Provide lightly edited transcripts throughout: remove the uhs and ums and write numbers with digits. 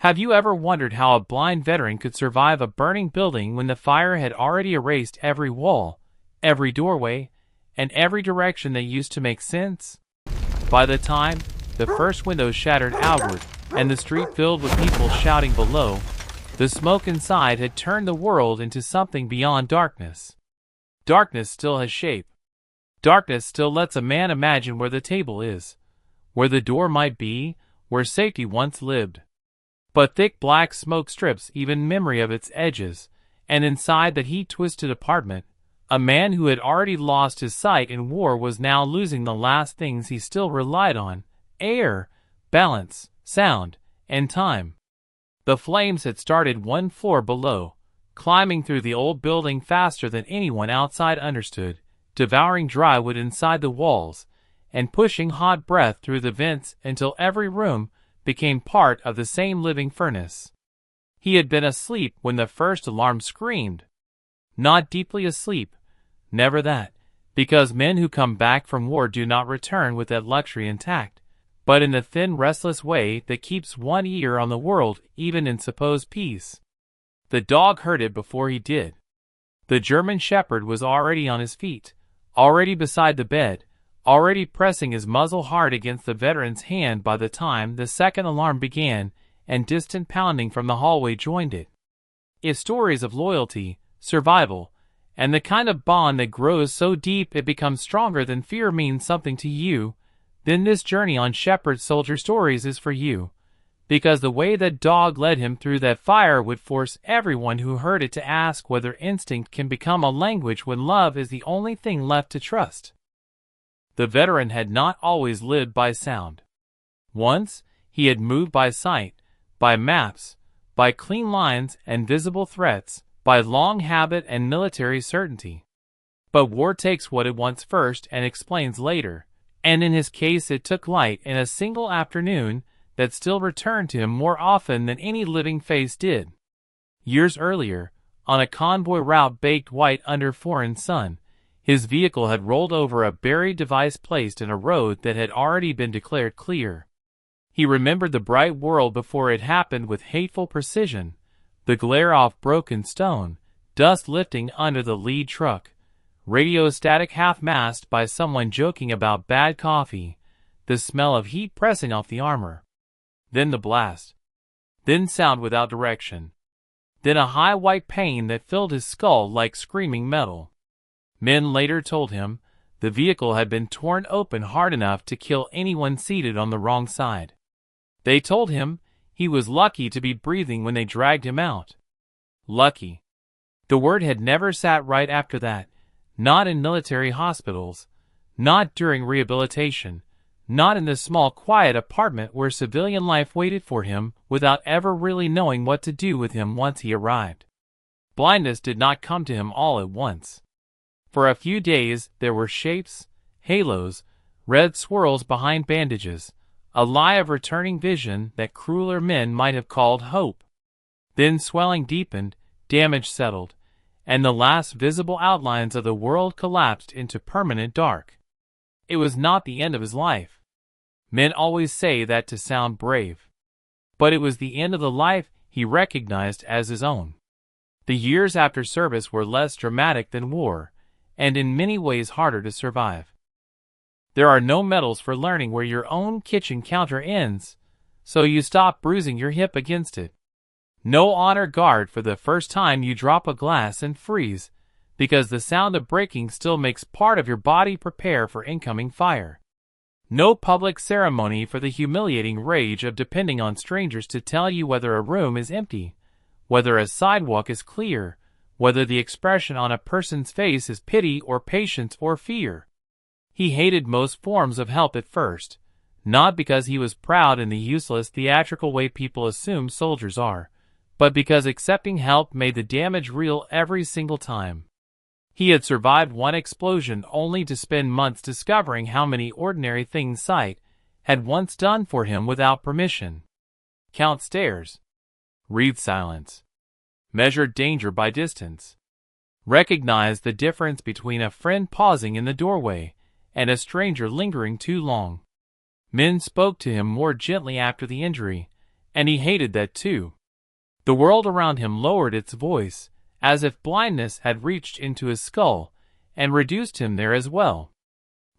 Have you ever wondered how a blind veteran could survive a burning building when the fire had already erased every wall, every doorway, and every direction that used to make sense? By the time the first windows shattered outward and the street filled with people shouting below, the smoke inside had turned the world into something beyond darkness. Darkness still has shape. Darkness still lets a man imagine where the table is, where the door might be, where safety once lived. But thick black smoke strips even memory of its edges, and inside that heat-twisted apartment, a man who had already lost his sight in war was now losing the last things he still relied on: air, balance, sound, and time. The flames had started 1 floor below, climbing through the old building faster than anyone outside understood, devouring dry wood inside the walls, and pushing hot breath through the vents until every room became part of the same living furnace. He had been asleep when the first alarm screamed. Not deeply asleep, never that, because men who come back from war do not return with that luxury intact, but in the thin, restless way that keeps one ear on the world even in supposed peace. The dog heard it before he did. The German shepherd was already on his feet, already beside the bed, already pressing his muzzle hard against the veteran's hand by the time the second alarm began and distant pounding from the hallway joined it. If stories of loyalty, survival, and the kind of bond that grows so deep it becomes stronger than fear means something to you, then this journey on Shepherd Soldier Stories is for you, because the way that dog led him through that fire would force everyone who heard it to ask whether instinct can become a language when love is the only thing left to trust. The veteran had not always lived by sound. Once, he had moved by sight, by maps, by clean lines and visible threats, by long habit and military certainty. But war takes what it wants first and explains later, and in his case it took light in a single afternoon that still returned to him more often than any living face did. Years earlier, on a convoy route baked white under foreign sun, his vehicle had rolled over a buried device placed in a road that had already been declared clear. He remembered the bright world before it happened with hateful precision, the glare off broken stone, dust lifting under the lead truck, radio static half-mast by someone joking about bad coffee, the smell of heat pressing off the armor. Then the blast. Then sound without direction. Then a high white pain that filled his skull like screaming metal. Men later told him the vehicle had been torn open hard enough to kill anyone seated on the wrong side. They told him he was lucky to be breathing when they dragged him out. Lucky. The word had never sat right after that, not in military hospitals, not during rehabilitation, not in the small quiet apartment where civilian life waited for him without ever really knowing what to do with him once he arrived. Blindness did not come to him all at once. For a few days there were shapes, halos, red swirls behind bandages, a lie of returning vision that crueler men might have called hope. Then swelling deepened, damage settled, and the last visible outlines of the world collapsed into permanent dark. It was not the end of his life. Men always say that to sound brave. But it was the end of the life he recognized as his own. The years after service were less dramatic than war, and in many ways harder to survive. There are no medals for learning where your own kitchen counter ends, so you stop bruising your hip against it. No honor guard for the first time you drop a glass and freeze, because the sound of breaking still makes part of your body prepare for incoming fire. No public ceremony for the humiliating rage of depending on strangers to tell you whether a room is empty, whether a sidewalk is clear, whether the expression on a person's face is pity or patience or fear. He hated most forms of help at first, not because he was proud in the useless theatrical way people assume soldiers are, but because accepting help made the damage real every single time. He had survived one explosion only to spend months discovering how many ordinary things sight had once done for him without permission. Count stairs. Read silence. Measure danger by distance. Recognize the difference between a friend pausing in the doorway and a stranger lingering too long. Men spoke to him more gently after the injury, And he hated that too. The world around him lowered its voice, as if blindness had reached into his skull and reduced him there as well.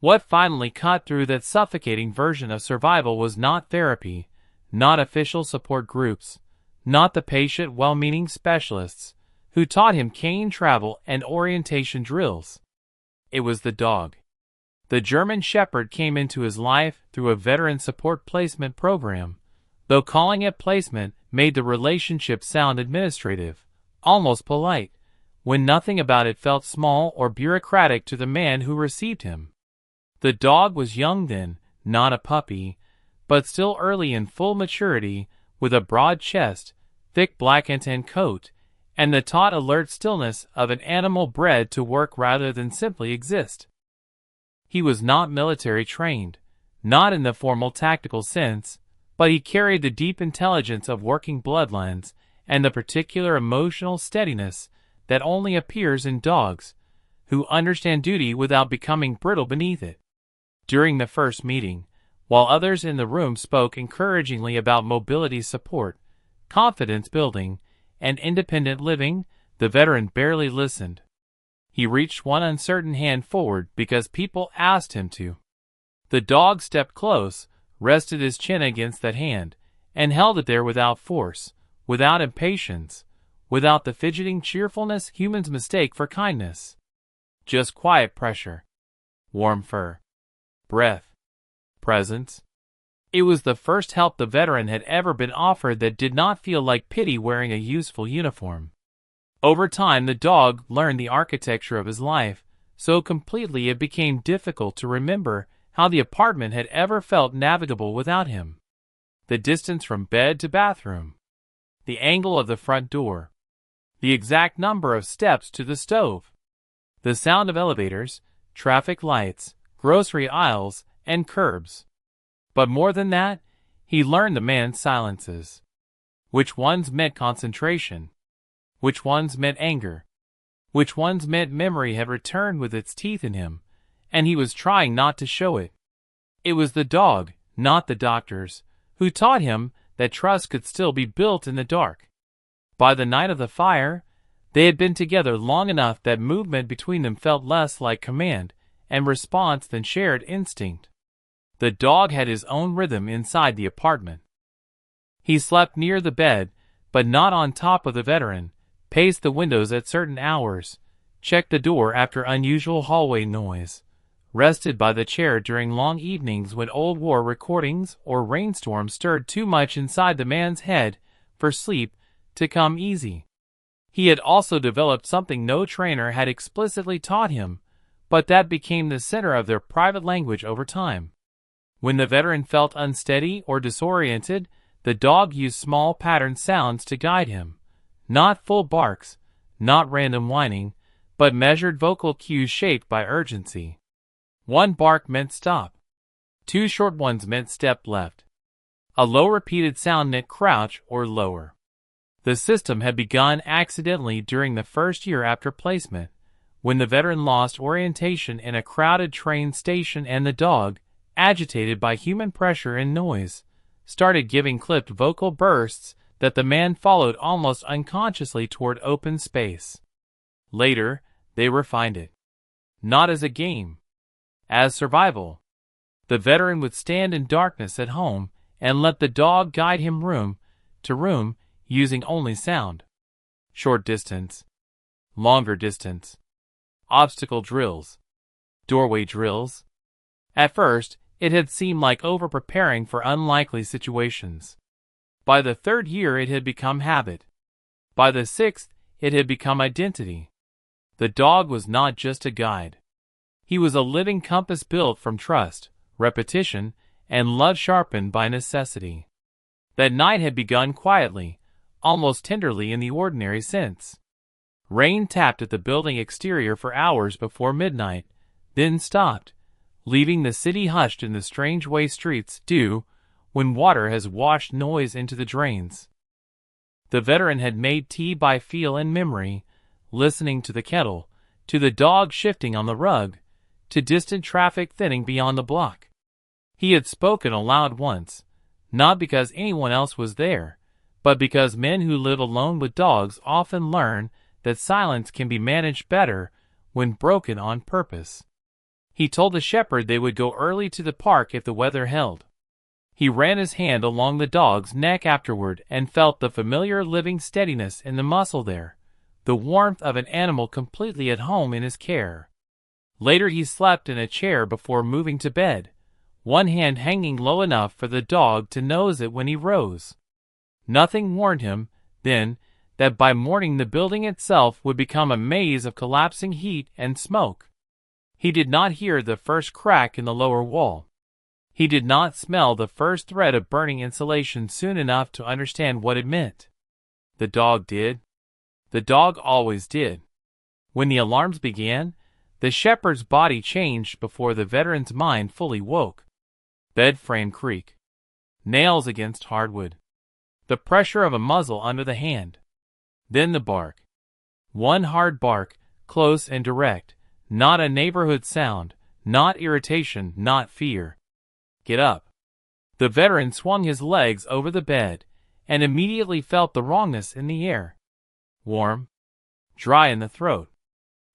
What finally cut through that suffocating version of survival was not therapy, not official support groups, not the patient well-meaning specialists who taught him cane travel and orientation drills. It was the dog. The German Shepherd came into his life through a veteran support placement program, though calling it placement made the relationship sound administrative, almost polite, when nothing about it felt small or bureaucratic to the man who received him. The dog was young then, not a puppy, but still early in full maturity, with a broad chest, thick black and tan coat, and the taut alert stillness of an animal bred to work rather than simply exist. He was not military trained, not in the formal tactical sense, but he carried the deep intelligence of working bloodlines and the particular emotional steadiness that only appears in dogs, who understand duty without becoming brittle beneath it. During the first meeting, while others in the room spoke encouragingly about mobility support, confidence building, and independent living, the veteran barely listened. He reached one uncertain hand forward because people asked him to. The dog stepped close, rested his chin against that hand, and held it there without force, without impatience, without the fidgeting cheerfulness humans mistake for kindness. Just quiet pressure. Warm fur. Breath. Presence. It was the first help the veteran had ever been offered that did not feel like pity wearing a useful uniform. Over time, the dog learned the architecture of his life so completely it became difficult to remember how the apartment had ever felt navigable without him. The distance from bed to bathroom. The angle of the front door. The exact number of steps to the stove. The sound of elevators, traffic lights, grocery aisles, and curbs. But more than that, he learned the man's silences. Which ones meant concentration? Which ones meant anger? Which ones meant memory had returned with its teeth in him, and he was trying not to show it? It was the dog, not the doctors, who taught him that trust could still be built in the dark. By the night of the fire, they had been together long enough that movement between them felt less like command and response than shared instinct. The dog had his own rhythm inside the apartment. He slept near the bed, but not on top of the veteran, paced the windows at certain hours, checked the door after unusual hallway noise, rested by the chair during long evenings when old war recordings or rainstorms stirred too much inside the man's head for sleep to come easy. He had also developed something no trainer had explicitly taught him, but that became the center of their private language over time. When the veteran felt unsteady or disoriented, the dog used small patterned sounds to guide him. Not full barks, not random whining, but measured vocal cues shaped by urgency. One bark meant stop. Two short ones meant step left. A low repeated sound meant crouch or lower. The system had begun accidentally during the first year after placement, when the veteran lost orientation in a crowded train station and the dog, agitated by human pressure and noise, started giving clipped vocal bursts that the man followed almost unconsciously toward open space. Later, they refined it. Not as a game. As survival. The veteran would stand in darkness at home and let the dog guide him room to room using only sound. Short distance. Longer distance. Obstacle drills. Doorway drills. At first, it had seemed like over-preparing for unlikely situations. By the third year it had become habit. By the sixth, it had become identity. The dog was not just a guide. He was a living compass built from trust, repetition, and love sharpened by necessity. That night had begun quietly, almost tenderly in the ordinary sense. Rain tapped at the building exterior for hours before midnight, then stopped, leaving the city hushed in the strange way streets do when water has washed noise into the drains. The veteran had made tea by feel and memory, listening to the kettle, to the dog shifting on the rug, to distant traffic thinning beyond the block. He had spoken aloud once, not because anyone else was there, but because men who live alone with dogs often learn that silence can be managed better when broken on purpose. He told the shepherd they would go early to the park if the weather held. He ran his hand along the dog's neck afterward and felt the familiar living steadiness in the muscle there, the warmth of an animal completely at home in his care. Later he slept in a chair before moving to bed, one hand hanging low enough for the dog to nose it when he rose. Nothing warned him, then, that by morning the building itself would become a maze of collapsing heat and smoke. He did not hear the first crack in the lower wall. He did not smell the first thread of burning insulation soon enough to understand what it meant. The dog did. The dog always did. When the alarms began, the shepherd's body changed before the veteran's mind fully woke. Bed frame creak. Nails against hardwood. The pressure of a muzzle under the hand. Then the bark. One hard bark, close and direct, not a neighborhood sound, not irritation, not fear. Get up. The veteran swung his legs over the bed, and immediately felt the wrongness in the air. Warm. Dry in the throat.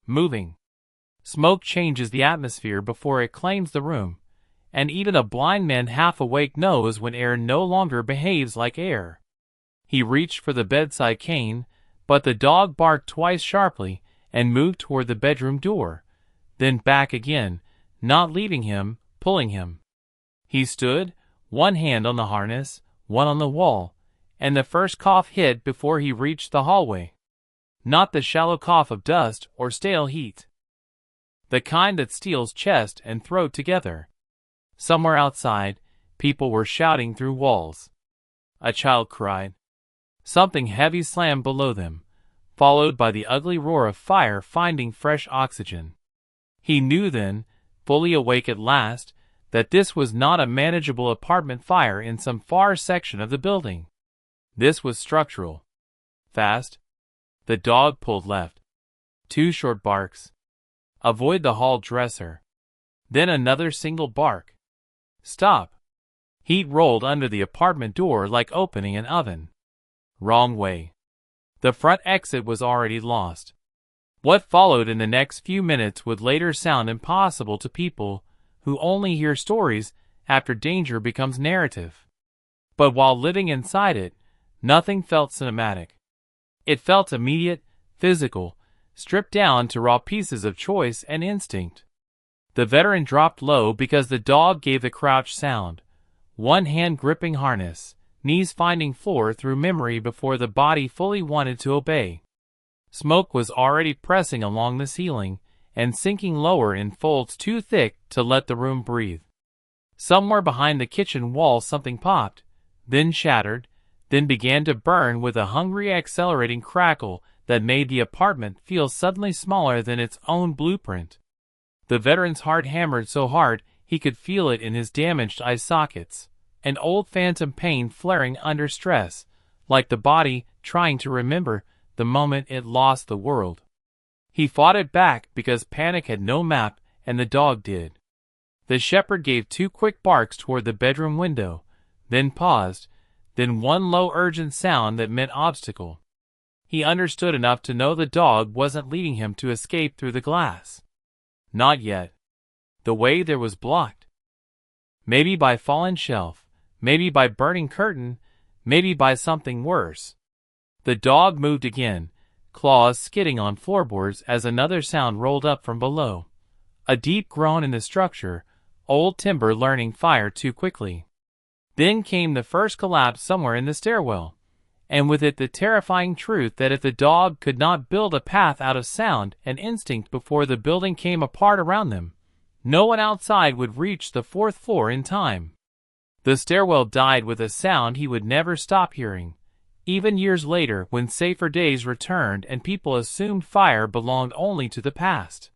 Moving. Smoke changes the atmosphere before it claims the room, and even a blind man half awake knows when air no longer behaves like air. He reached for the bedside cane, but the dog barked twice sharply and moved toward the bedroom door, then back again, not leaving him, pulling him. He stood, one hand on the harness, one on the wall, and the first cough hit before he reached the hallway. Not the shallow cough of dust or stale heat. The kind that steals chest and throat together. Somewhere outside, people were shouting through walls. A child cried. Something heavy slammed below them, followed by the ugly roar of fire finding fresh oxygen. He knew then, fully awake at last, that this was not a manageable apartment fire in some far section of the building. This was structural. Fast. The dog pulled left. 2 short barks. Avoid the hall dresser. Then another single bark. Stop. Heat rolled under the apartment door like opening an oven. Wrong way. The front exit was already lost. What followed in the next few minutes would later sound impossible to people who only hear stories after danger becomes narrative. But while living inside it, nothing felt cinematic. It felt immediate, physical, stripped down to raw pieces of choice and instinct. The veteran dropped low because the dog gave the crouch sound, one hand gripping harness, knees finding floor through memory before the body fully wanted to obey. Smoke was already pressing along the ceiling and sinking lower in folds too thick to let the room breathe. Somewhere behind the kitchen wall something popped, then shattered, then began to burn with a hungry accelerating crackle that made the apartment feel suddenly smaller than its own blueprint. The veteran's heart hammered so hard he could feel it in his damaged eye sockets, an old phantom pain flaring under stress, like the body trying to remember the moment it lost the world. He fought it back because panic had no map and the dog did. The shepherd gave 2 quick barks toward the bedroom window, then paused, then one low urgent sound that meant obstacle. He understood enough to know the dog wasn't leading him to escape through the glass. Not yet. The way there was blocked. Maybe by fallen shelf, maybe by burning curtain, maybe by something worse. The dog moved again, claws skidding on floorboards as another sound rolled up from below. A deep groan in the structure, old timber learning fire too quickly. Then came the first collapse somewhere in the stairwell, and with it the terrifying truth that if the dog could not build a path out of sound and instinct before the building came apart around them, no one outside would reach the 4th floor in time. The stairwell died with a sound he would never stop hearing, even years later when safer days returned and people assumed fire belonged only to the past.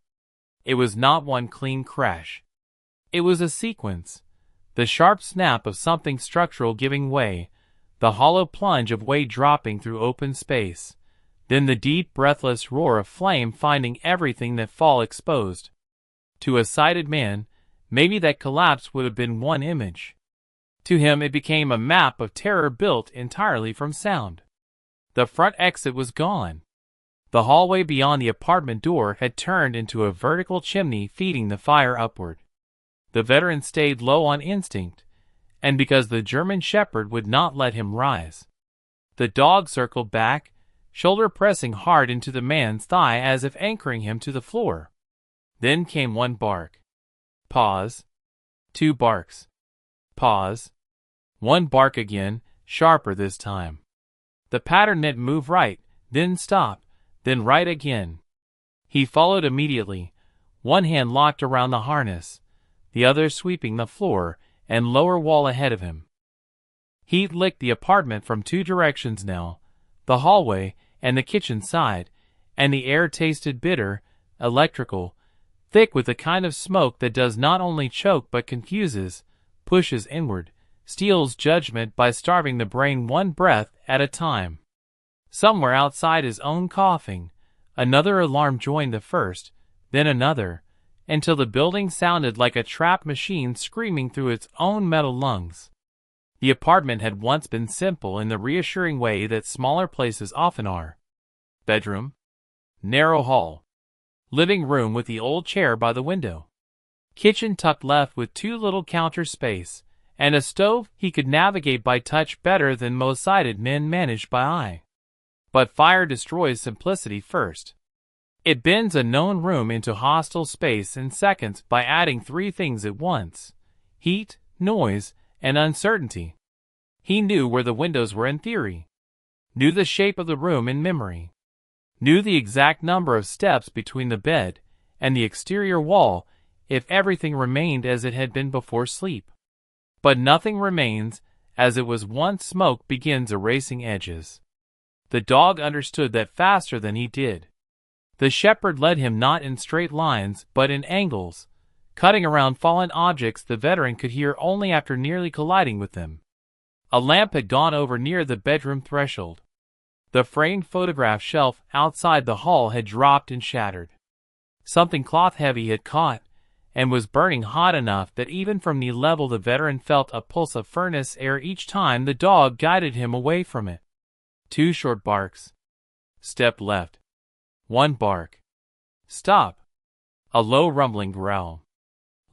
It was not one clean crash. It was a sequence. The sharp snap of something structural giving way, the hollow plunge of weight dropping through open space, then the deep breathless roar of flame finding everything that fall exposed. To a sighted man, maybe that collapse would have been one image. To him it became a map of terror built entirely from sound. The front exit was gone. The hallway beyond the apartment door had turned into a vertical chimney feeding the fire upward. The veteran stayed low on instinct, and because the German shepherd would not let him rise. The dog circled back, shoulder pressing hard into the man's thigh as if anchoring him to the floor. Then came one bark. Pause. 2 barks. Pause. 1 bark again, sharper this time. The pattern meant move right, then stop, then right again. He followed immediately, one hand locked around the harness, the other sweeping the floor and lower wall ahead of him. Heat licked the apartment from 2 directions now, the hallway and the kitchen side, and the air tasted bitter, electrical, thick with the kind of smoke that does not only choke but confuses, pushes inward, steals judgment by starving the brain one breath at a time. Somewhere outside his own coughing, another alarm joined the first, then another, until the building sounded like a trapped machine screaming through its own metal lungs. The apartment had once been simple in the reassuring way that smaller places often are. Bedroom, narrow hall, living room with the old chair by the window, kitchen tucked left with 2 little counter space, and a stove he could navigate by touch better than most sighted men managed by eye. But fire destroys simplicity first. It bends a known room into hostile space in seconds by adding 3 things at once: heat, noise, and uncertainty. He knew where the windows were in theory, knew the shape of the room in memory, knew the exact number of steps between the bed and the exterior wall if everything remained as it had been before sleep. But nothing remains as it was once. Smoke begins erasing edges. The dog understood that faster than he did. The shepherd led him not in straight lines but in angles, cutting around fallen objects the veteran could hear only after nearly colliding with them. A lamp had gone over near the bedroom threshold. The framed photograph shelf outside the hall had dropped and shattered. Something cloth-heavy had caught, and was burning hot enough that even from the level the veteran felt a pulse of furnace air each time the dog guided him away from it. 2 short barks. Step left. 1 bark. Stop. A low rumbling growl.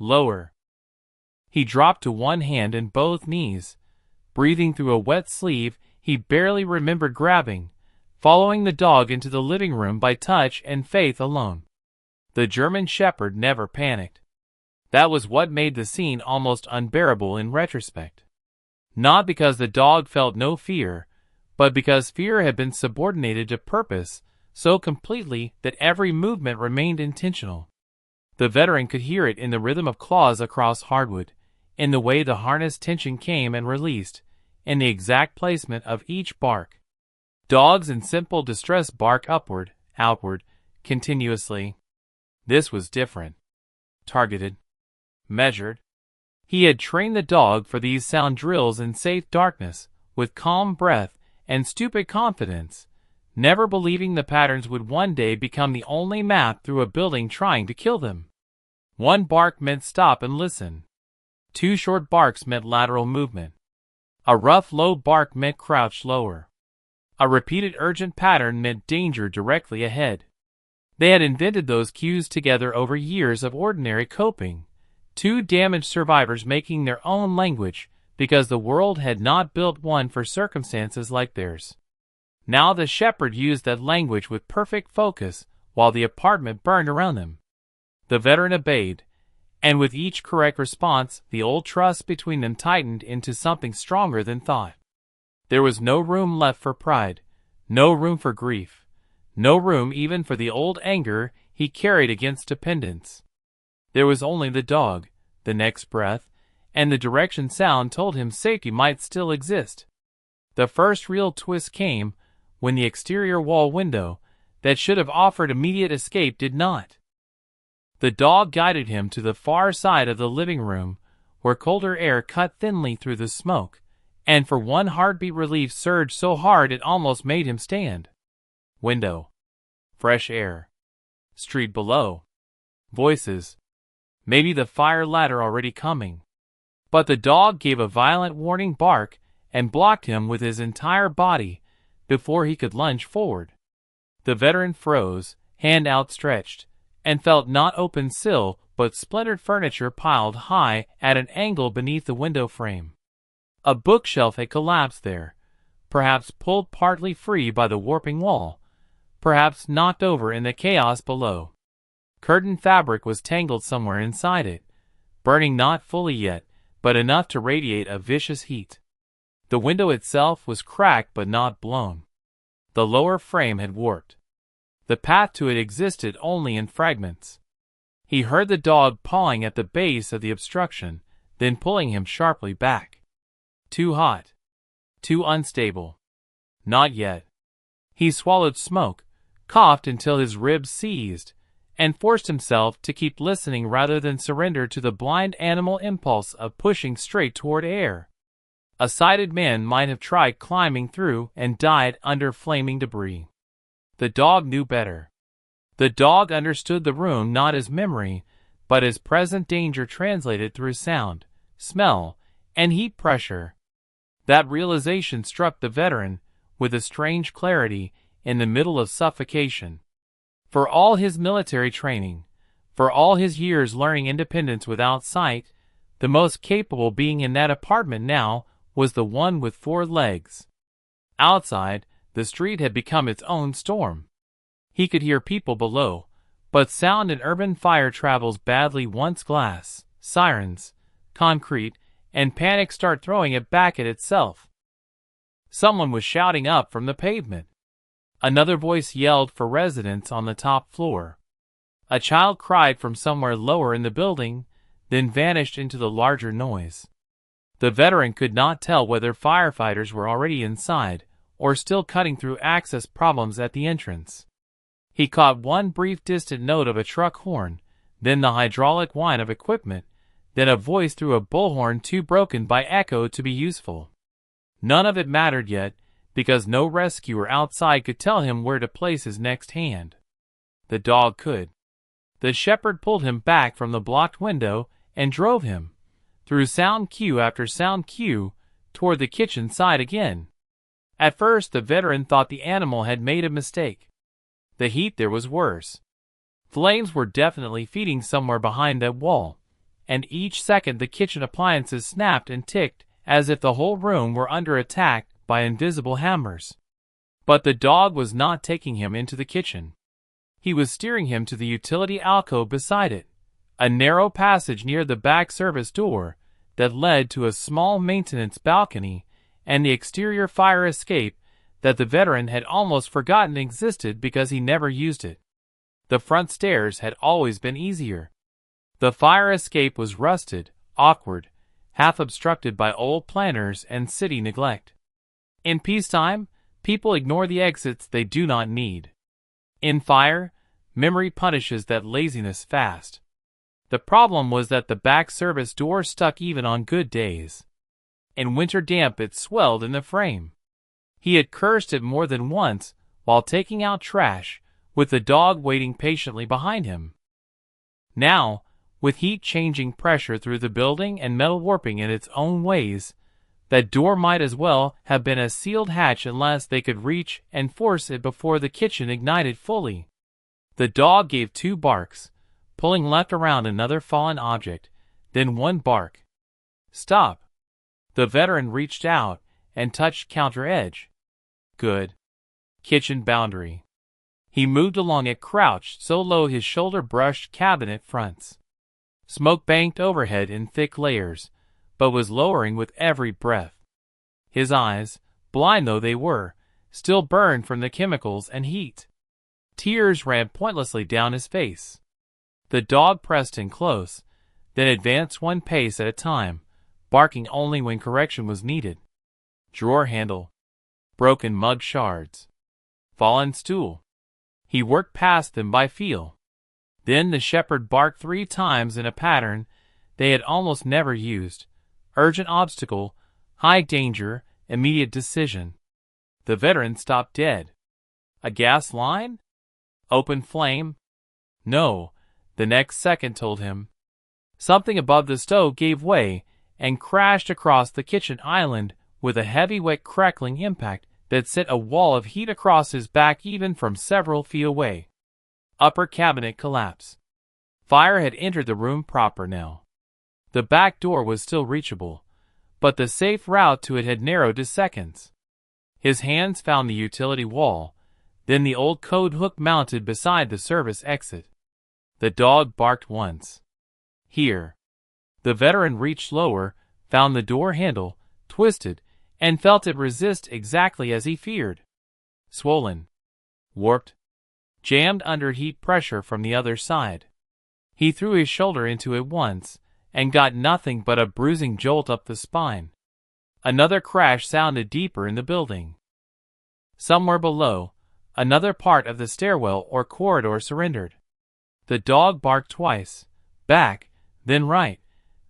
Lower. He dropped to one hand and both knees, breathing through a wet sleeve he barely remembered grabbing, following the dog into the living room by touch and faith alone. The German shepherd never panicked. That was what made the scene almost unbearable in retrospect. Not because the dog felt no fear, but because fear had been subordinated to purpose so completely that every movement remained intentional. The veteran could hear it in the rhythm of claws across hardwood, in the way the harness tension came and released, in the exact placement of each bark. Dogs in simple distress bark upward, outward, continuously. This was different. Targeted. Measured. He had trained the dog for these sound drills in safe darkness, with calm breath and stupid confidence, never believing the patterns would one day become the only map through a building trying to kill them. 1 bark meant stop and listen. 2 short barks meant lateral movement. A rough low bark meant crouch lower. A repeated urgent pattern meant danger directly ahead. They had invented those cues together over years of ordinary coping, 2 damaged survivors making their own language because the world had not built one for circumstances like theirs. Now the shepherd used that language with perfect focus while the apartment burned around them. The veteran obeyed, and with each correct response the old trust between them tightened into something stronger than thought. There was no room left for pride, no room for grief, no room even for the old anger he carried against dependence. There was only the dog, the next breath, and the direction sound told him safety might still exist. The first real twist came when the exterior wall window, that should have offered immediate escape, did not. The dog guided him to the far side of the living room, where colder air cut thinly through the smoke, and for one heartbeat relief surged so hard it almost made him stand. Window. Fresh air. Street below. Voices. Maybe the fire ladder already coming. But the dog gave a violent warning bark and blocked him with his entire body before he could lunge forward. The veteran froze, hand outstretched, and felt not open sill but splintered furniture piled high at an angle beneath the window frame. A bookshelf had collapsed there, perhaps pulled partly free by the warping wall, perhaps knocked over in the chaos below. Curtain fabric was tangled somewhere inside it, burning not fully yet, but enough to radiate a vicious heat. The window itself was cracked but not blown. The lower frame had warped. The path to it existed only in fragments. He heard the dog pawing at the base of the obstruction, then pulling him sharply back. Too hot. Too unstable. Not yet. He swallowed smoke, coughed until his ribs seized, and forced himself to keep listening rather than surrender to the blind animal impulse of pushing straight toward air. A sighted man might have tried climbing through and died under flaming debris. The dog knew better. The dog understood the room not as memory, but as present danger translated through sound, smell, and heat pressure. That realization struck the veteran, with a strange clarity, in the middle of suffocation. For all his military training, for all his years learning independence without sight, the most capable being in that apartment now was the one with 4 legs. Outside, the street had become its own storm. He could hear people below, but sound in urban fire travels badly once glass, sirens, concrete, and panic start throwing it back at itself. Someone was shouting up from the pavement. Another voice yelled for residents on the top floor. A child cried from somewhere lower in the building, then vanished into the larger noise. The veteran could not tell whether firefighters were already inside or still cutting through access problems at the entrance. He caught one brief distant note of a truck horn, then the hydraulic whine of equipment, then a voice through a bullhorn too broken by echo to be useful. None of it mattered yet, because no rescuer outside could tell him where to place his next hand. The dog could. The shepherd pulled him back from the blocked window and drove him, through sound cue after sound cue, toward the kitchen side again. At first the veteran thought the animal had made a mistake. The heat there was worse. Flames were definitely feeding somewhere behind that wall, and each second the kitchen appliances snapped and ticked as if the whole room were under attack by invisible hammers. But the dog was not taking him into the kitchen. He was steering him to the utility alcove beside it, a narrow passage near the back service door that led to a small maintenance balcony and the exterior fire escape that the veteran had almost forgotten existed because he never used it. The front stairs had always been easier. The fire escape was rusted, awkward, half obstructed by old planters and city neglect. In peacetime, people ignore the exits they do not need. In fire, memory punishes that laziness fast. The problem was that the back service door stuck even on good days. In winter damp it swelled in the frame. He had cursed it more than once while taking out trash, with the dog waiting patiently behind him. Now, with heat changing pressure through the building and metal warping in its own ways, that door might as well have been a sealed hatch unless they could reach and force it before the kitchen ignited fully. The dog gave 2 barks, pulling left around another fallen object, then 1 bark. Stop. The veteran reached out and touched counter edge. Good. Kitchen boundary. He moved along it crouched so low his shoulder brushed cabinet fronts. Smoke banked overhead in thick layers, but was lowering with every breath. His eyes, blind though they were, still burned from the chemicals and heat. Tears ran pointlessly down his face. The dog pressed in close, then advanced 1 pace at a time, barking only when correction was needed. Drawer handle. Broken mug shards. Fallen stool. He worked past them by feel. Then the shepherd barked 3 times in a pattern they had almost never used. Urgent obstacle, high danger, immediate decision. The veteran stopped dead. A gas line? Open flame? No, the next second told him. Something above the stove gave way, and crashed across the kitchen island with a heavyweight crackling impact that sent a wall of heat across his back even from several feet away. Upper cabinet collapse. Fire had entered the room proper now. The back door was still reachable, but the safe route to it had narrowed to seconds. His hands found the utility wall, then the old code hook mounted beside the service exit. The dog barked once. Here. The veteran reached lower, found the door handle, twisted, and felt it resist exactly as he feared. Swollen. Warped. Jammed under heat pressure from the other side. He threw his shoulder into it once, and got nothing but a bruising jolt up the spine. Another crash sounded deeper in the building. Somewhere below, another part of the stairwell or corridor surrendered. The dog barked twice, back, then right,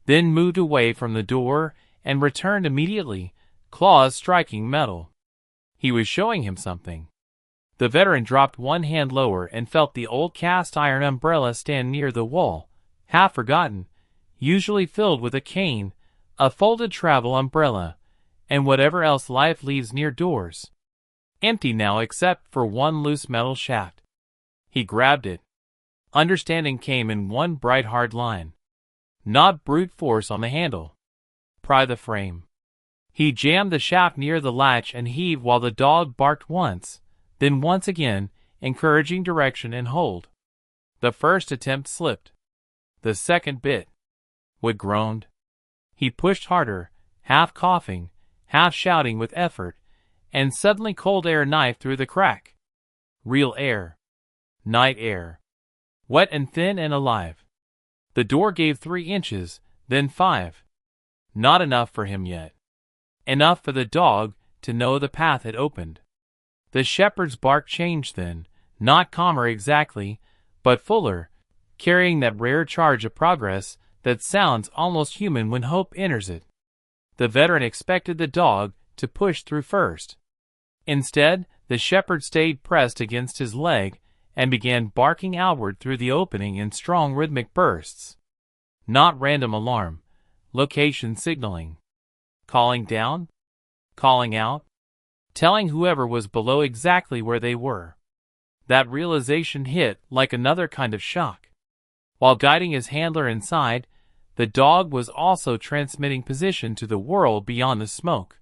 then moved away from the door and returned immediately, claws striking metal. He was showing him something. The veteran dropped one hand lower and felt the old cast-iron umbrella stand near the wall, half forgotten, usually filled with a cane, a folded travel umbrella, and whatever else life leaves near doors. Empty now except for one loose metal shaft. He grabbed it. Understanding came in one bright hard line. Not brute force on the handle. Pry the frame. He jammed the shaft near the latch and heaved while the dog barked once, then once again, encouraging direction and hold. The first attempt slipped. The second bit. Wood groaned. He pushed harder, half coughing, half shouting with effort, and suddenly cold air knifed through the crack. Real air. Night air. Wet and thin and alive. The door gave 3 inches, then 5. Not enough for him yet. Enough for the dog to know the path had opened. The shepherd's bark changed then, not calmer exactly, but fuller, carrying that rare charge of progress that sounds almost human when hope enters it. The veteran expected the dog to push through first. Instead, the shepherd stayed pressed against his leg and began barking outward through the opening in strong rhythmic bursts. Not random alarm, location signaling. Calling down? Calling out? Telling whoever was below exactly where they were. That realization hit like another kind of shock. While guiding his handler inside, the dog was also transmitting position to the world beyond the smoke.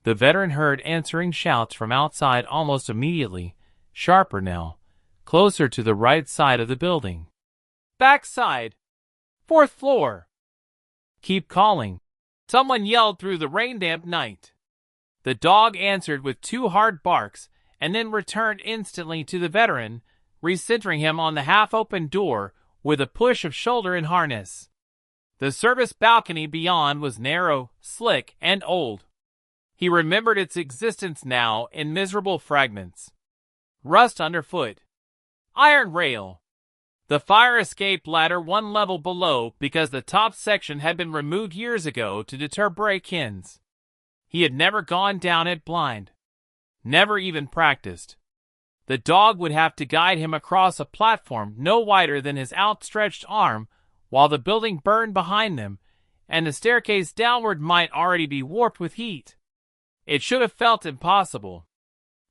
The veteran heard answering shouts from outside almost immediately, sharper now, closer to the right side of the building. Back side! 4th floor! Keep calling. Someone yelled through the rain-damp night. The dog answered with 2 hard barks and then returned instantly to the veteran, recentering him on the half-open door with a push of shoulder and harness. The service balcony beyond was narrow, slick, and old. He remembered its existence now in miserable fragments. Rust underfoot. Iron rail. The fire escape ladder 1 level below because the top section had been removed years ago to deter break-ins. He had never gone down it blind. Never even practiced. The dog would have to guide him across a platform no wider than his outstretched arm while the building burned behind them, and the staircase downward might already be warped with heat. It should have felt impossible.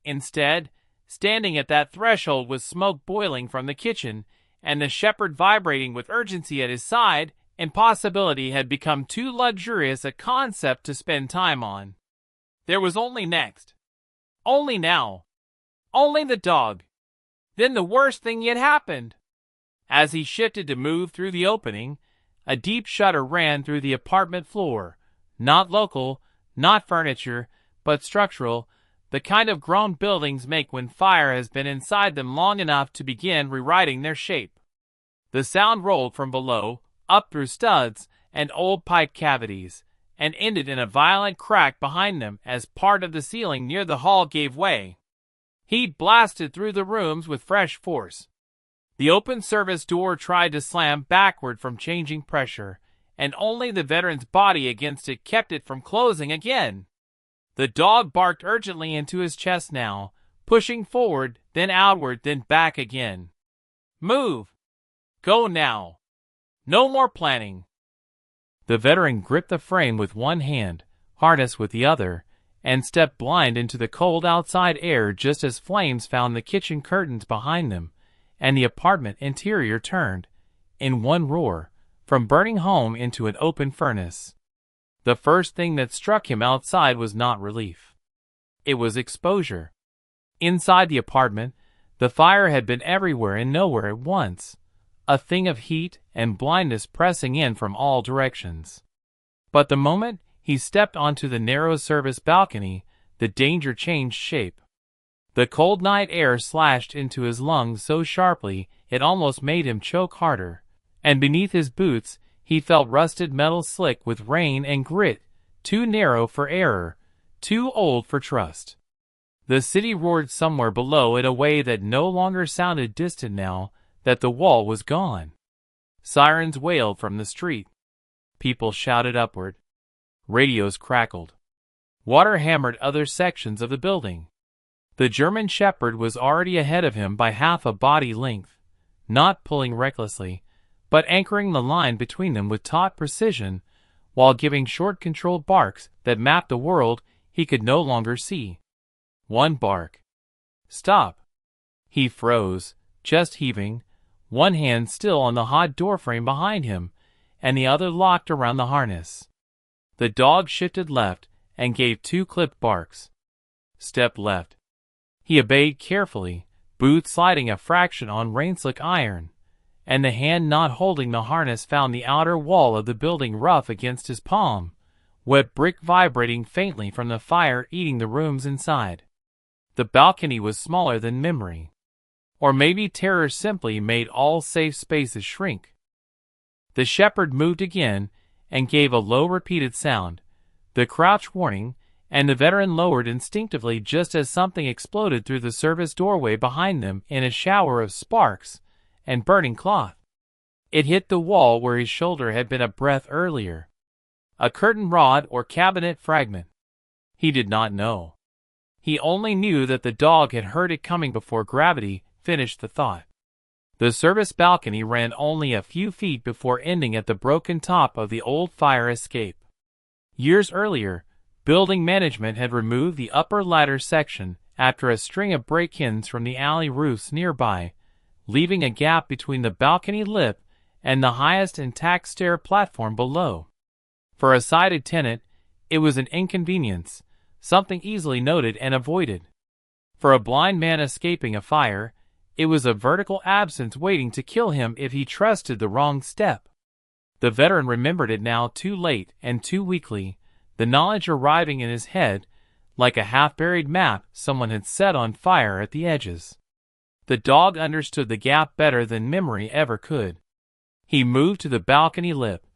Instead, standing at that threshold with smoke boiling from the kitchen and the shepherd vibrating with urgency at his side, impossibility had become too luxurious a concept to spend time on. There was only next. Only now. Only the dog. Then the worst thing yet happened. As he shifted to move through the opening, a deep shudder ran through the apartment floor. Not local, not furniture, but structural, the kind of grown buildings make when fire has been inside them long enough to begin rewriting their shape. The sound rolled from below, up through studs and old pipe cavities, and ended in a violent crack behind them as part of the ceiling near the hall gave way. Heat blasted through the rooms with fresh force. The open service door tried to slam backward from changing pressure, and only the veteran's body against it kept it from closing again. The dog barked urgently into his chest now, pushing forward, then outward, then back again. Move! Go now! No more planning! The veteran gripped the frame with one hand, harness with the other, and stepped blind into the cold outside air just as flames found the kitchen curtains behind them, and the apartment interior turned, in one roar, from burning home into an open furnace. The first thing that struck him outside was not relief. It was exposure. Inside the apartment, the fire had been everywhere and nowhere at once, a thing of heat and blindness pressing in from all directions. But the moment he stepped onto the narrow service balcony, the danger changed shape. The cold night air slashed into his lungs so sharply it almost made him choke harder, and beneath his boots he felt rusted metal slick with rain and grit, too narrow for error, too old for trust. The city roared somewhere below in a way that no longer sounded distant now that the wall was gone. Sirens wailed from the street. People shouted upward. Radios crackled. Water hammered other sections of the building. The German Shepherd was already ahead of him by half a body length, not pulling recklessly, but anchoring the line between them with taut precision, while giving short controlled barks that mapped a world he could no longer see. One bark. Stop. He froze, chest heaving, one hand still on the hot doorframe behind him, and the other locked around the harness. The dog shifted left and gave two clipped barks. Step left. He obeyed carefully, boot sliding a fraction on rain-slick iron, and the hand not holding the harness found the outer wall of the building rough against his palm, wet brick vibrating faintly from the fire eating the rooms inside. The balcony was smaller than memory. Or maybe terror simply made all safe spaces shrink. The shepherd moved again and gave a low repeated sound, the crouch warning, and the veteran lowered instinctively just as something exploded through the service doorway behind them in a shower of sparks and burning cloth. It hit the wall where his shoulder had been a breath earlier. A curtain rod or cabinet fragment. He did not know. He only knew that the dog had heard it coming before gravity finished the thought. The service balcony ran only a few feet before ending at the broken top of the old fire escape. Years earlier, building management had removed the upper ladder section after a string of break-ins from the alley roofs nearby, leaving a gap between the balcony lip and the highest intact stair platform below. For a sighted tenant, it was an inconvenience, something easily noted and avoided. For a blind man escaping a fire, it was a vertical absence waiting to kill him if he trusted the wrong step. The veteran remembered it now too late and too weakly, the knowledge arriving in his head like a half-buried map someone had set on fire at the edges. The dog understood the gap better than memory ever could. He moved to the balcony lip,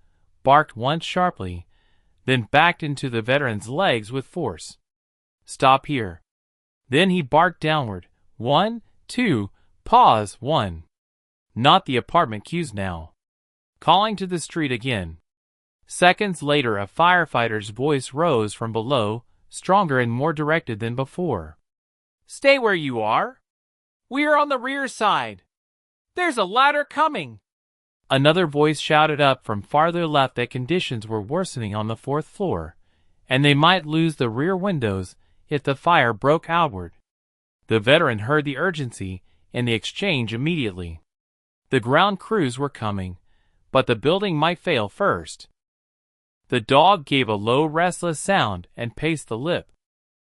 barked once sharply, then backed into the veteran's legs with force. Stop here. Then he barked downward. 1, 2, pause, 1. Not the apartment cues now. Calling to the street again. Seconds later a firefighter's voice rose from below, stronger and more directed than before. Stay where you are. We are on the rear side. There's a ladder coming. Another voice shouted up from farther left that conditions were worsening on the 4th floor, and they might lose the rear windows if the fire broke outward. The veteran heard the urgency and the exchange immediately. The ground crews were coming, but the building might fail first. The dog gave a low, restless sound and paced the lip.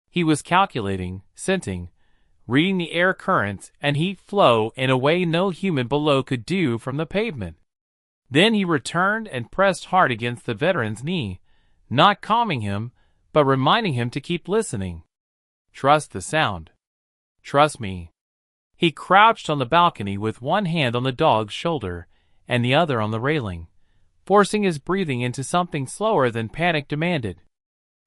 He was calculating, scenting, reading the air currents and heat flow in a way no human below could do from the pavement. Then he returned and pressed hard against the veteran's knee, not calming him, but reminding him to keep listening. Trust the sound. Trust me. He crouched on the balcony with one hand on the dog's shoulder and the other on the railing, forcing his breathing into something slower than panic demanded.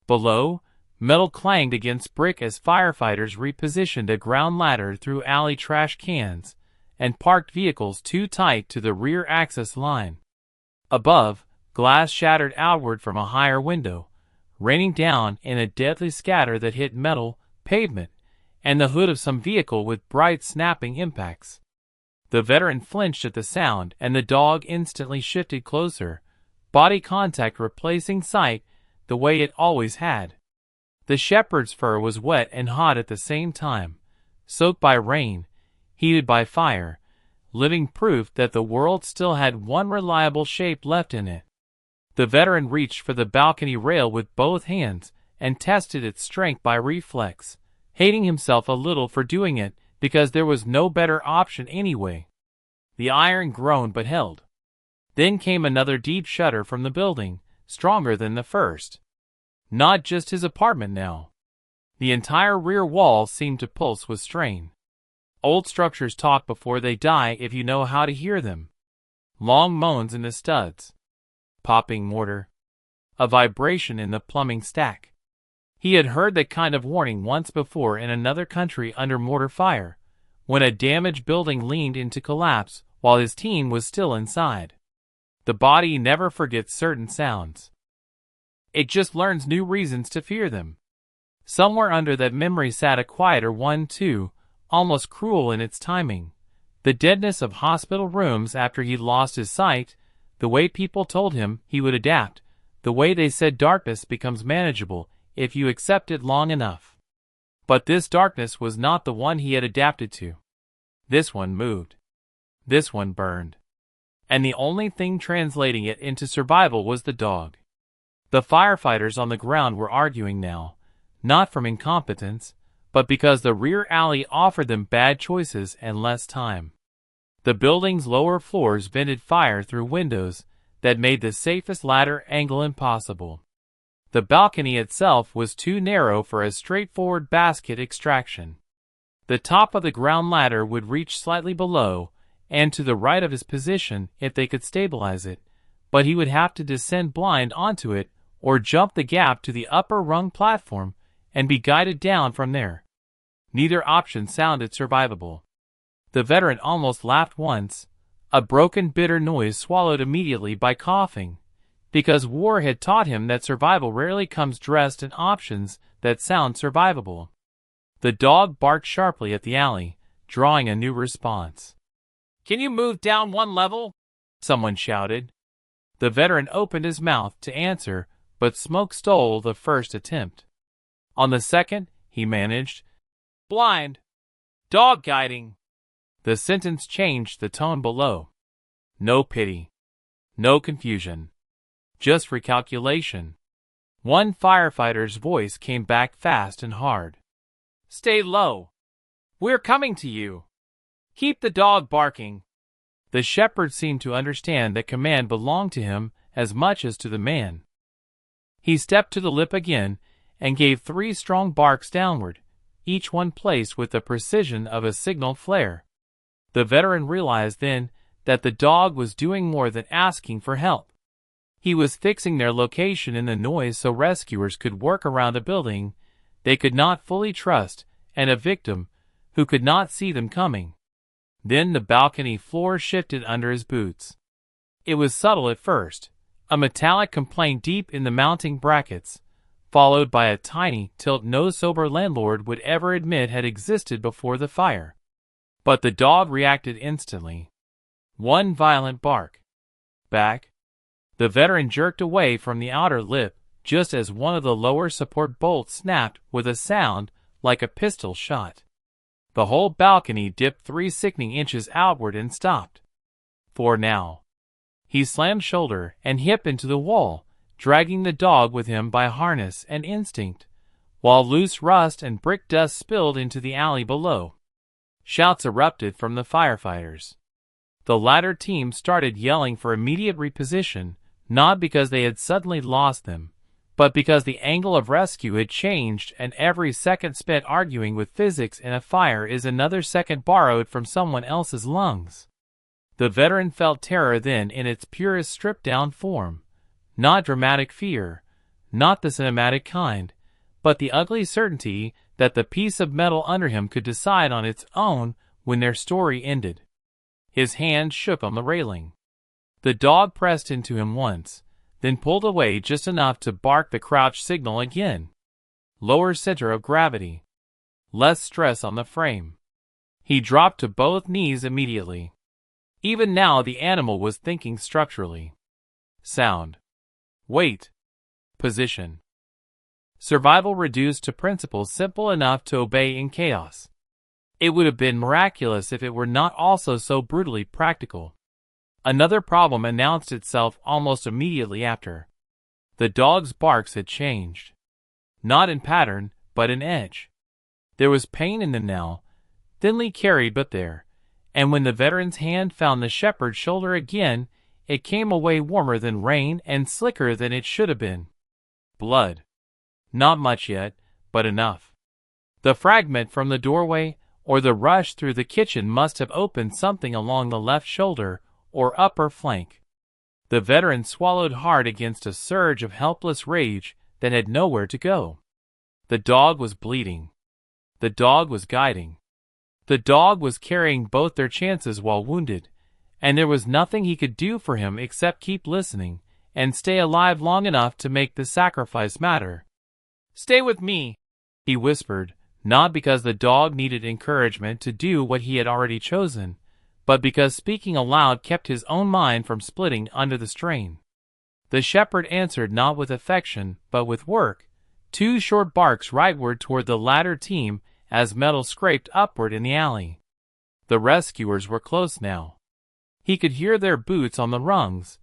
Below, metal clanged against brick as firefighters repositioned a ground ladder through alley trash cans and parked vehicles too tight to the rear access line. Above, glass shattered outward from a higher window, raining down in a deadly scatter that hit metal, pavement, and the hood of some vehicle with bright snapping impacts. The veteran flinched at the sound and the dog instantly shifted closer, body contact replacing sight the way it always had. The shepherd's fur was wet and hot at the same time, soaked by rain, heated by fire, living proof that the world still had one reliable shape left in it. The veteran reached for the balcony rail with both hands and tested its strength by reflex, hating himself a little for doing it because there was no better option anyway. The iron groaned but held. Then came another deep shudder from the building, stronger than the first. Not just his apartment now. The entire rear wall seemed to pulse with strain. Old structures talk before they die if you know how to hear them. Long moans in the studs. Popping mortar. A vibration in the plumbing stack. He had heard that kind of warning once before in another country under mortar fire, when a damaged building leaned into collapse while his team was still inside. The body never forgets certain sounds. It just learns new reasons to fear them. Somewhere under that memory sat a quieter one too, almost cruel in its timing. The deadness of hospital rooms after he'd lost his sight, the way people told him he would adapt, the way they said darkness becomes manageable if you accept it long enough. But this darkness was not the one he had adapted to. This one moved. This one burned. And the only thing translating it into survival was the dog. The firefighters on the ground were arguing now, not from incompetence, but because the rear alley offered them bad choices and less time. The building's lower floors vented fire through windows that made the safest ladder angle impossible. The balcony itself was too narrow for a straightforward basket extraction. The top of the ground ladder would reach slightly below and to the right of his position if they could stabilize it, but he would have to descend blind onto it or jump the gap to the upper rung platform and be guided down from there. Neither option sounded survivable. The veteran almost laughed once, a broken bitter noise swallowed immediately by coughing, because war had taught him that survival rarely comes dressed in options that sound survivable. The dog barked sharply at the alley, drawing a new response. "Can you move down one level?" someone shouted. The veteran opened his mouth to answer, but smoke stole the first attempt. On the second, he managed, "Blind. Dog guiding." The sentence changed the tone below. No pity. No confusion. Just recalculation. One firefighter's voice came back fast and hard. "Stay low. We're coming to you. Keep the dog barking." The shepherd seemed to understand that command belonged to him as much as to the man. He stepped to the lip again and gave 3 strong barks downward, each one placed with the precision of a signal flare. The veteran realized then that the dog was doing more than asking for help. He was fixing their location in the noise so rescuers could work around a building they could not fully trust and a victim who could not see them coming. Then the balcony floor shifted under his boots. It was subtle at first, a metallic complaint deep in the mounting brackets, followed by a tiny tilt no sober landlord would ever admit had existed before the fire. But the dog reacted instantly. One violent bark. Back. The veteran jerked away from the outer lip just as one of the lower support bolts snapped with a sound like a pistol shot. The whole balcony dipped 3 sickening inches outward and stopped. For now. He slammed shoulder and hip into the wall, dragging the dog with him by harness and instinct, while loose rust and brick dust spilled into the alley below. Shouts erupted from the firefighters. The latter team started yelling for immediate reposition, not because they had suddenly lost them, but because the angle of rescue had changed and every second spent arguing with physics in a fire is another second borrowed from someone else's lungs. The veteran felt terror then in its purest stripped-down form. Not dramatic fear, not the cinematic kind, but the ugly certainty that the piece of metal under him could decide on its own when their story ended. His hand shook on the railing. The dog pressed into him once, then pulled away just enough to bark the crouch signal again. Lower center of gravity. Less stress on the frame. He dropped to both knees immediately. Even now the animal was thinking structurally. Sound. Weight. Position. Survival reduced to principles simple enough to obey in chaos. It would have been miraculous if it were not also so brutally practical. Another problem announced itself almost immediately after. The dog's barks had changed. Not in pattern, but in edge. There was pain in them now, thinly carried but there, and when the veteran's hand found the shepherd's shoulder again, it came away warmer than rain and slicker than it should have been. Blood. Not much yet, but enough. The fragment from the doorway or the rush through the kitchen must have opened something along the left shoulder or upper flank. The veteran swallowed hard against a surge of helpless rage that had nowhere to go. The dog was bleeding. The dog was guiding. The dog was carrying both their chances while wounded, and there was nothing he could do for him except keep listening and stay alive long enough to make the sacrifice matter. "Stay with me," he whispered, not because the dog needed encouragement to do what he had already chosen, but because speaking aloud kept his own mind from splitting under the strain. The shepherd answered not with affection, but with work, 2 short barks rightward toward the latter team as metal scraped upward in the alley. The rescuers were close now. He could hear their boots on the rungs,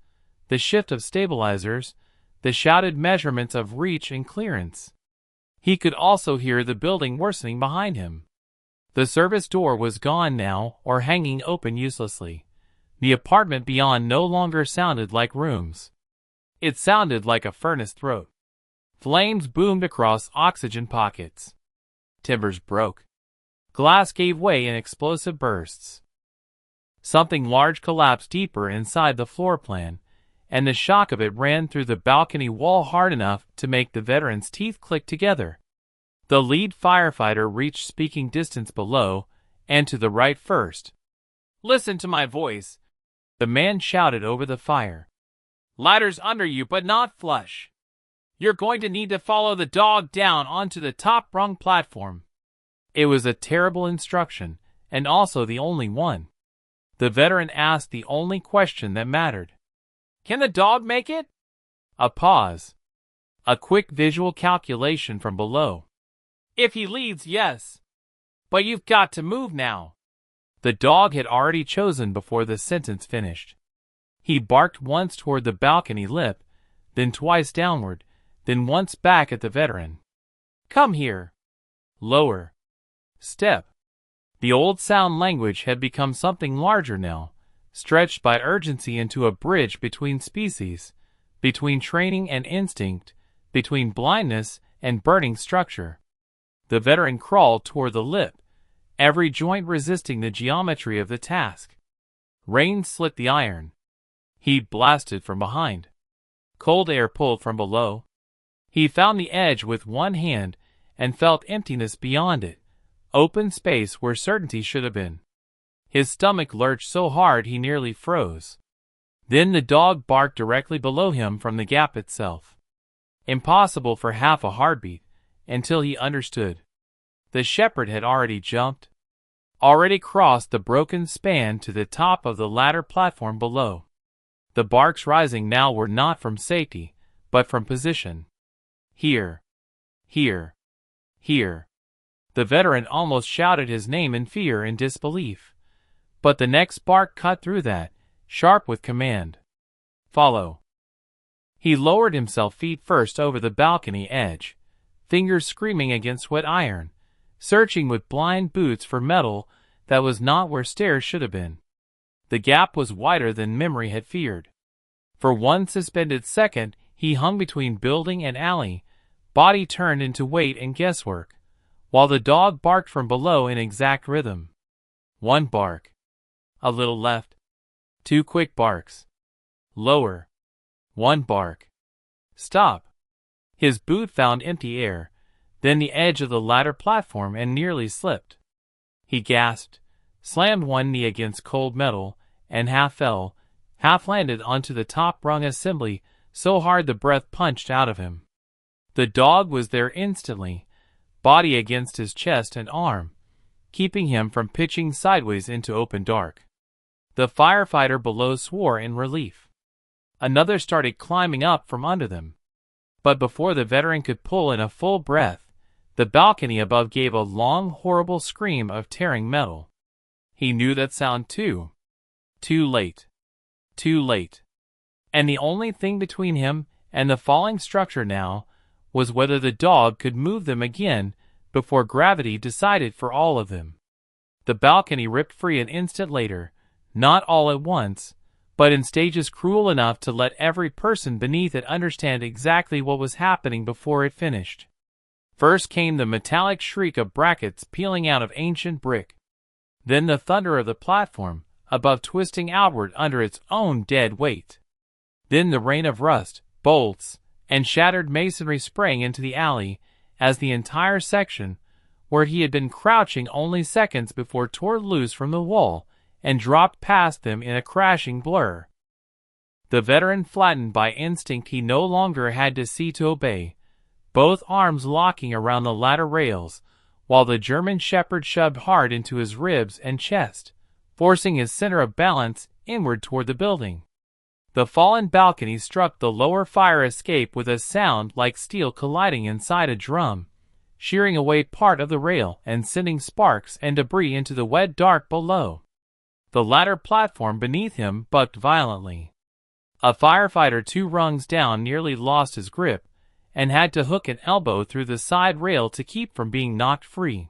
the shift of stabilizers, the shouted measurements of reach and clearance. He could also hear the building worsening behind him. The service door was gone now or hanging open uselessly. The apartment beyond no longer sounded like rooms. It sounded like a furnace throat. Flames boomed across oxygen pockets. Timbers broke. Glass gave way in explosive bursts. Something large collapsed deeper inside the floor plan, and the shock of it ran through the balcony wall hard enough to make the veteran's teeth click together. The lead firefighter reached speaking distance below, and to the right first. "Listen to my voice," the man shouted over the fire. "Ladder's under you, but not flush. You're going to need to follow the dog down onto the top rung platform." It was a terrible instruction, and also the only one. The veteran asked the only question that mattered. "Can the dog make it?" A pause. A quick visual calculation from below. "If he leads, yes. But you've got to move now." The dog had already chosen before the sentence finished. He barked once toward the balcony lip, then twice downward, then once back at the veteran. "Come here." Lower. Step. The old sound language had become something larger now, stretched by urgency into a bridge between species, between training and instinct, between blindness and burning structure. The veteran crawled toward the lip, every joint resisting the geometry of the task. Rain slit the iron. Heat blasted from behind. Cold air pulled from below. He found the edge with one hand and felt emptiness beyond it, open space where certainty should have been. His stomach lurched so hard he nearly froze. Then the dog barked directly below him from the gap itself. Impossible for half a heartbeat, until he understood. The shepherd had already jumped, already crossed the broken span to the top of the ladder platform below. The barks rising now were not from safety, but from position. Here. Here. Here. The veteran almost shouted his name in fear and disbelief. But the next bark cut through that, sharp with command. "Follow." He lowered himself feet first over the balcony edge, fingers screaming against wet iron, searching with blind boots for metal that was not where stairs should have been. The gap was wider than memory had feared. For one suspended second, he hung between building and alley, body turned into weight and guesswork, while the dog barked from below in exact rhythm. One bark. A little left. 2 quick barks. Lower. 1 bark. Stop. His boot found empty air, then the edge of the ladder platform and nearly slipped. He gasped, slammed one knee against cold metal, and half fell, half landed onto the top rung assembly so hard the breath punched out of him. The dog was there instantly, body against his chest and arm, keeping him from pitching sideways into open dark. The firefighter below swore in relief. Another started climbing up from under them. But before the veteran could pull in a full breath, the balcony above gave a long, horrible scream of tearing metal. He knew that sound too. Too late. Too late. And the only thing between him and the falling structure now was whether the dog could move them again before gravity decided for all of them. The balcony ripped free an instant later, not all at once, but in stages cruel enough to let every person beneath it understand exactly what was happening before it finished. First came the metallic shriek of brackets peeling out of ancient brick. Then the thunder of the platform above twisting outward under its own dead weight. Then the rain of rust, bolts, and shattered masonry sprang into the alley as the entire section, where he had been crouching only seconds before, tore loose from the wall and dropped past them in a crashing blur. The veteran flattened by instinct he no longer had to see to obey, both arms locking around the ladder rails, while the German shepherd shoved hard into his ribs and chest, forcing his center of balance inward toward the building. The fallen balcony struck the lower fire escape with a sound like steel colliding inside a drum, shearing away part of the rail and sending sparks and debris into the wet dark below. The ladder platform beneath him bucked violently. A firefighter 2 rungs down nearly lost his grip and had to hook an elbow through the side rail to keep from being knocked free.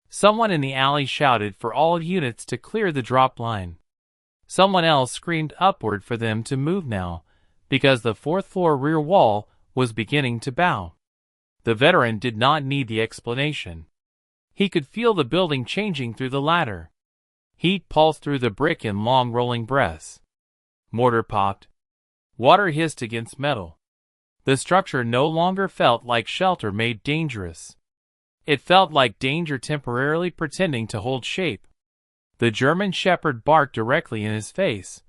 Someone in the alley shouted for all units to clear the drop line. Someone else screamed upward for them to move now, because the 4th floor rear wall was beginning to bow. The veteran did not need the explanation. He could feel the building changing through the ladder. Heat pulsed through the brick in long rolling breaths. Mortar popped. Water hissed against metal. The structure no longer felt like shelter made dangerous. It felt like danger temporarily pretending to hold shape. The German shepherd barked directly in his face,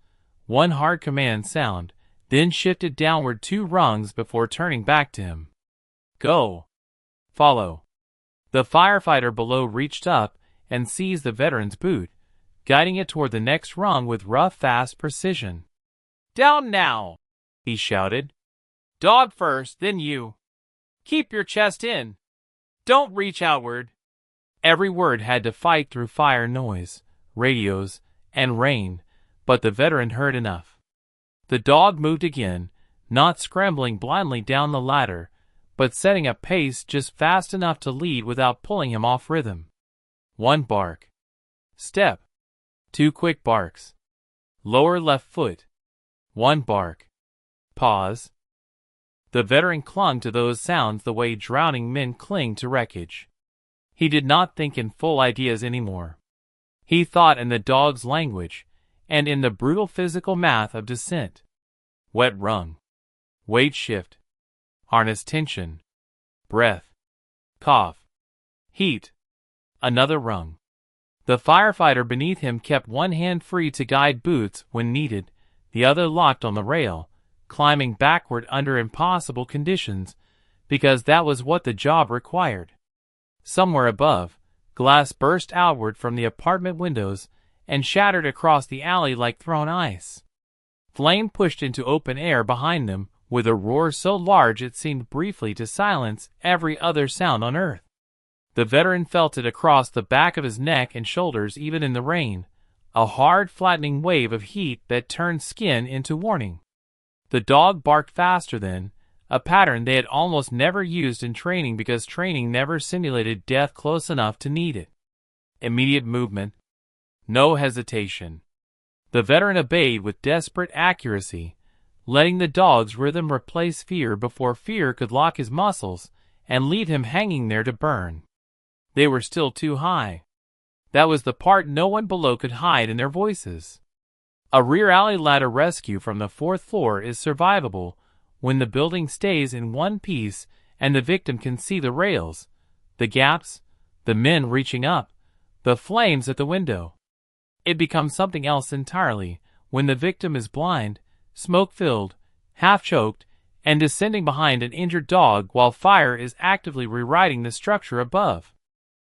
one hard command sound, then shifted downward 2 rungs before turning back to him. Go. Follow. The firefighter below reached up and seized the veteran's boot, guiding it toward the next rung with rough, fast precision. Down now, he shouted. Dog first, then you. Keep your chest in. Don't reach outward. Every word had to fight through fire noise, radios, and rain, but the veteran heard enough. The dog moved again, not scrambling blindly down the ladder, but setting a pace just fast enough to lead without pulling him off rhythm. 1 bark. Step. 2 quick barks. Lower left foot. 1 bark. Pause. The veteran clung to those sounds the way drowning men cling to wreckage. He did not think in full ideas anymore. He thought in the dog's language, and in the brutal physical math of descent. Wet rung. Weight shift. Harness tension. Breath. Cough. Heat. Another rung. The firefighter beneath him kept one hand free to guide boots when needed, the other locked on the rail, climbing backward under impossible conditions, because that was what the job required. Somewhere above, glass burst outward from the apartment windows and shattered across the alley like thrown ice. Flame pushed into open air behind them with a roar so large it seemed briefly to silence every other sound on earth. The veteran felt it across the back of his neck and shoulders even in the rain, a hard flattening wave of heat that turned skin into warning. The dog barked faster then, a pattern they had almost never used in training because training never simulated death close enough to need it. Immediate movement. No hesitation. The veteran obeyed with desperate accuracy, letting the dog's rhythm replace fear before fear could lock his muscles and leave him hanging there to burn. They were still too high. That was the part no one below could hide in their voices. A rear alley ladder rescue from the 4th floor is survivable when the building stays in one piece and the victim can see the rails, the gaps, the men reaching up, the flames at the window. It becomes something else entirely when the victim is blind, smoke-filled, half-choked, and descending behind an injured dog while fire is actively rewriting the structure above.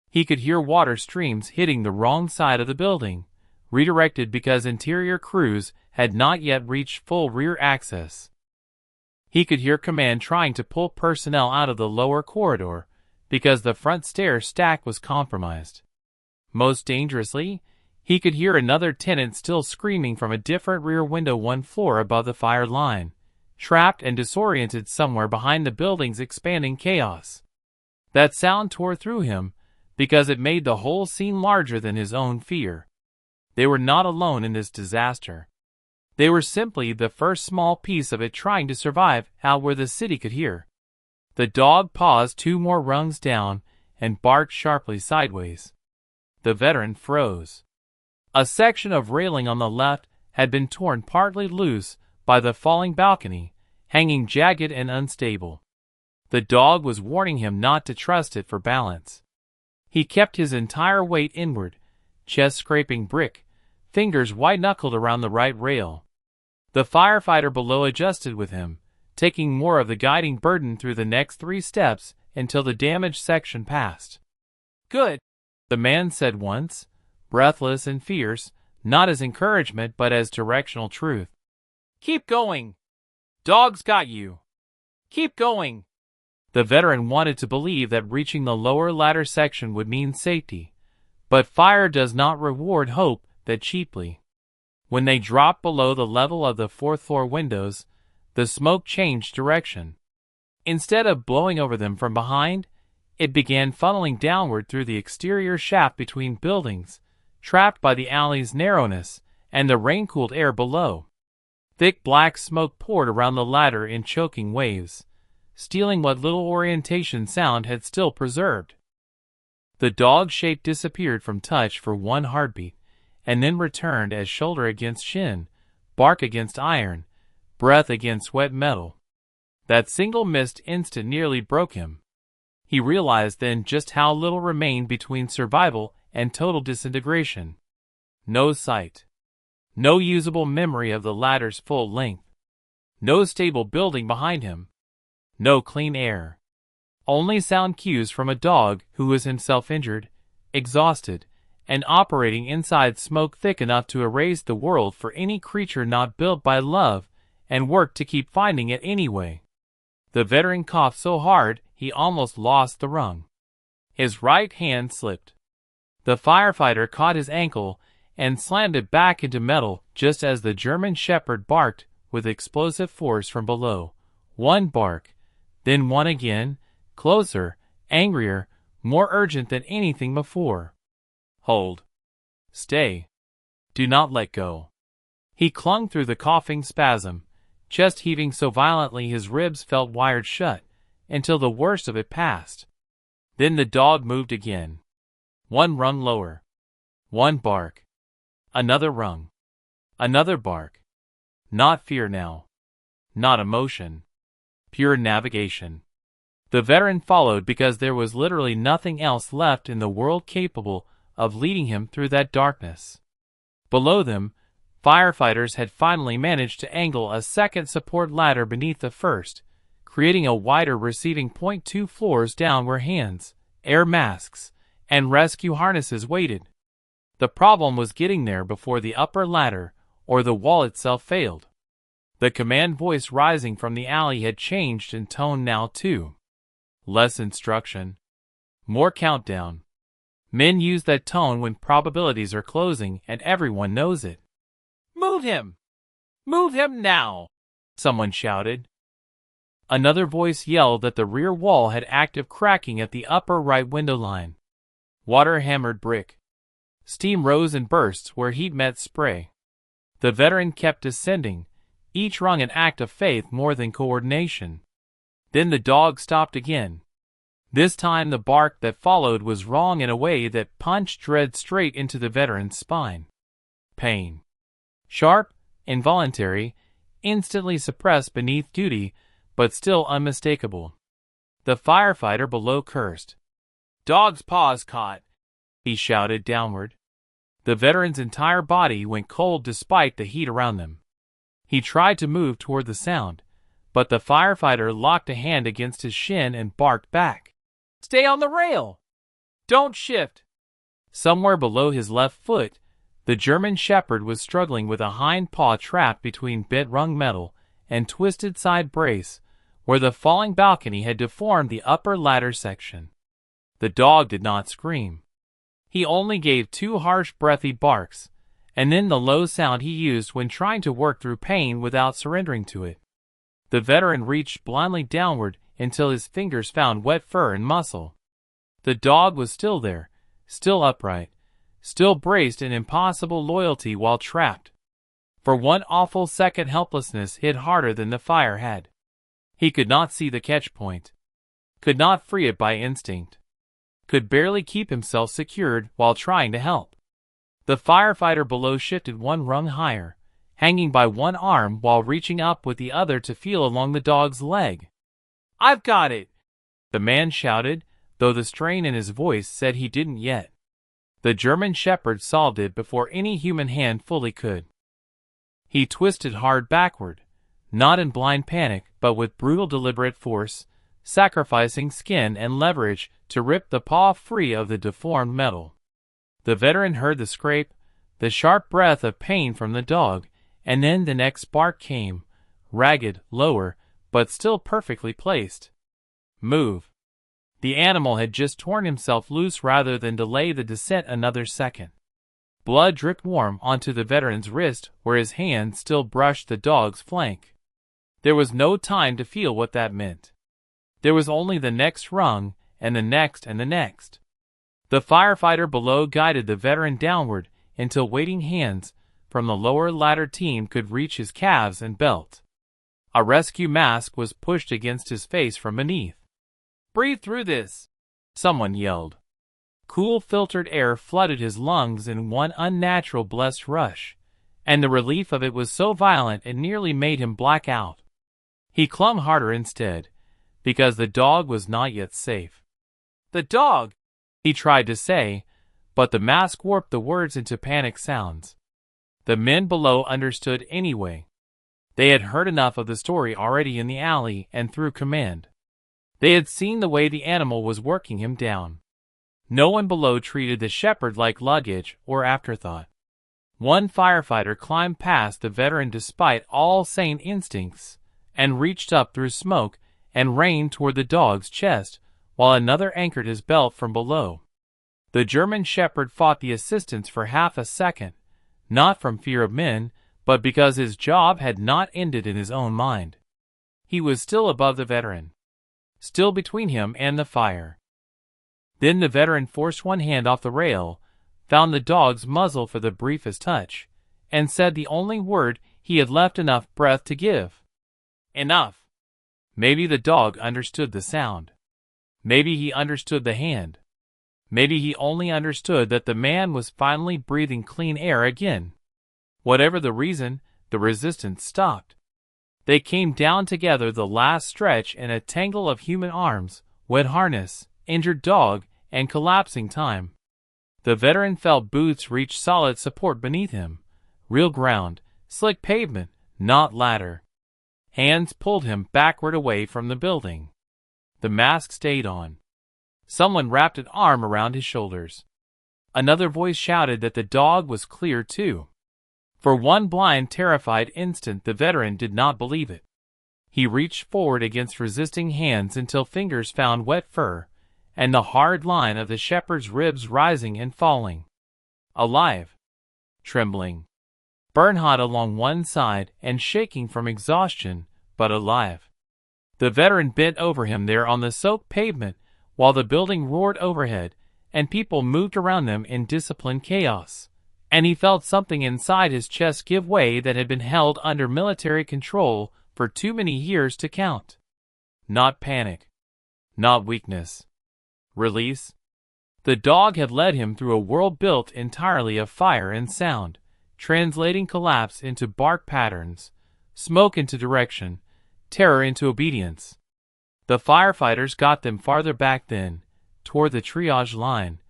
He could hear water streams hitting the wrong side of the building, redirected because interior crews had not yet reached full rear access. He could hear command trying to pull personnel out of the lower corridor because the front stair stack was compromised. Most dangerously, he could hear another tenant still screaming from a different rear window 1 floor above the fire line, trapped and disoriented somewhere behind the building's expanding chaos. That sound tore through him because it made the whole scene larger than his own fear. They were not alone in this disaster. They were simply the first small piece of it trying to survive out where the city could hear. The dog paused 2 more rungs down and barked sharply sideways. The veteran froze. A section of railing on the left had been torn partly loose by the falling balcony, hanging jagged and unstable. The dog was warning him not to trust it for balance. He kept his entire weight inward, chest scraping brick, fingers white-knuckled around the right rail. The firefighter below adjusted with him, taking more of the guiding burden through the next 3 steps until the damaged section passed. "Good," the man said once, breathless and fierce, not as encouragement but as directional truth. "Keep going. Dog's got you. Keep going." The veteran wanted to believe that reaching the lower ladder section would mean safety, but fire does not reward hope that cheaply. When they dropped below the level of the 4th floor windows, the smoke changed direction. Instead of blowing over them from behind, it began funneling downward through the exterior shaft between buildings, trapped by the alley's narrowness and the rain-cooled air below. Thick black smoke poured around the ladder in choking waves, stealing what little orientation sound had still preserved. The dog shape disappeared from touch for 1 heartbeat, and then returned as shoulder against shin, bark against iron, breath against wet metal. That single missed instant nearly broke him. He realized then just how little remained between survival and total disintegration. No sight. No usable memory of the ladder's full length. No stable building behind him. No clean air. Only sound cues from a dog who was himself injured, exhausted, and operating inside smoke thick enough to erase the world for any creature not built by love and work to keep finding it anyway. The veteran coughed so hard he almost lost the rung. His right hand slipped. The firefighter caught his ankle and slammed it back into metal just as the German shepherd barked with explosive force from below. 1 bark, then 1 again, closer, angrier, more urgent than anything before. "Hold. Stay. Do not let go." He clung through the coughing spasm, chest heaving so violently his ribs felt wired shut, until the worst of it passed. Then the dog moved again. 1 rung lower. 1 bark. Another rung. Another bark. Not fear now. Not emotion. Pure navigation. The veteran followed because there was literally nothing else left in the world capable of leading him through that darkness. Below them, firefighters had finally managed to angle a second support ladder beneath the first, creating a wider receiving point 2 floors down where hands, air masks, and rescue harnesses waited. The problem was getting there before the upper ladder or the wall itself failed. The command voice rising from the alley had changed in tone now too. Less instruction. More countdown. Men use that tone when probabilities are closing and everyone knows it. "Move him! Move him now!" someone shouted. Another voice yelled that the rear wall had active cracking at the upper right window line. Water hammered brick. Steam rose in bursts where heat met spray. The veteran kept descending, each rung an act of faith more than coordination. Then the dog stopped again. This time the bark that followed was wrong in a way that punched dread straight into the veteran's spine. Pain. Sharp, involuntary, instantly suppressed beneath duty, but still unmistakable. The firefighter below cursed. "Dog's paws caught," he shouted downward. The veteran's entire body went cold despite the heat around them. He tried to move toward the sound, but the firefighter locked a hand against his shin and barked back. "Stay on the rail! Don't shift!" Somewhere below his left foot, The German Shepherd was struggling with a hind paw trapped between bit-rung metal and twisted side brace, where the falling balcony had deformed the upper ladder section. The dog did not scream. He only gave two harsh, breathy barks, and then the low sound he used when trying to work through pain without surrendering to it. The veteran reached blindly downward until his fingers found wet fur and muscle. The dog was still there, still upright, still braced in impossible loyalty while trapped. For one awful second helplessness hit harder than the fire had. He could not see the catch point, could not free it by instinct, could barely keep himself secured while trying to help. The firefighter below shifted one rung higher, hanging by one arm while reaching up with the other to feel along the dog's leg. "I've got it!" the man shouted, though the strain in his voice said he didn't yet. The German Shepherd solved it before any human hand fully could. He twisted hard backward, not in blind panic but with brutal deliberate force, sacrificing skin and leverage to rip the paw free of the deformed metal. The veteran heard the scrape, the sharp breath of pain from the dog, and then the next bark came, ragged, lower, but still perfectly placed. "Move." The animal had just torn himself loose rather than delay the descent another second. Blood dripped warm onto the veteran's wrist where his hand still brushed the dog's flank. There was no time to feel what that meant. There was only the next rung, and the next and the next. The firefighter below guided the veteran downward until waiting hands from the lower ladder team could reach his calves and belt. A rescue mask was pushed against his face from beneath. "Breathe through this," someone yelled. Cool filtered air flooded his lungs in one unnatural blessed rush, and the relief of it was so violent it nearly made him black out. He clung harder instead, because the dog was not yet safe. "The dog!" he tried to say, but the mask warped the words into panic sounds. The men below understood anyway. They had heard enough of the story already in the alley and through command. They had seen the way the animal was working him down. No one below treated the shepherd like luggage or afterthought. One firefighter climbed past the veteran despite all sane instincts and reached up through smoke and rain toward the dog's chest, while another anchored his belt from below. The German Shepherd fought the assistance for half a second, not from fear of men, but because his job had not ended in his own mind. He was still above the veteran, still between him and the fire. Then the veteran forced one hand off the rail, found the dog's muzzle for the briefest touch, and said the only word he had left enough breath to give. "Enough." Maybe the dog understood the sound. Maybe he understood the hand. Maybe he only understood that the man was finally breathing clean air again. Whatever the reason, the resistance stopped. They came down together the last stretch in a tangle of human arms, wet harness, injured dog, and collapsing time. The veteran felt boots reach solid support beneath him. Real ground, slick pavement, not ladder. Hands pulled him backward away from the building. The mask stayed on. Someone wrapped an arm around his shoulders. Another voice shouted that the dog was clear too. For one blind, terrified instant the veteran did not believe it. He reached forward against resisting hands until fingers found wet fur, and the hard line of the shepherd's ribs rising and falling. Alive. Trembling. Burn-hot along one side and shaking from exhaustion, but alive. The veteran bent over him there on the soaked pavement while the building roared overhead and people moved around them in disciplined chaos, and he felt something inside his chest give way that had been held under military control for too many years to count. Not panic. Not weakness. Release. The dog had led him through a world built entirely of fire and sound, translating collapse into bark patterns, smoke into direction, terror into obedience. The firefighters got them farther back then, toward the triage line,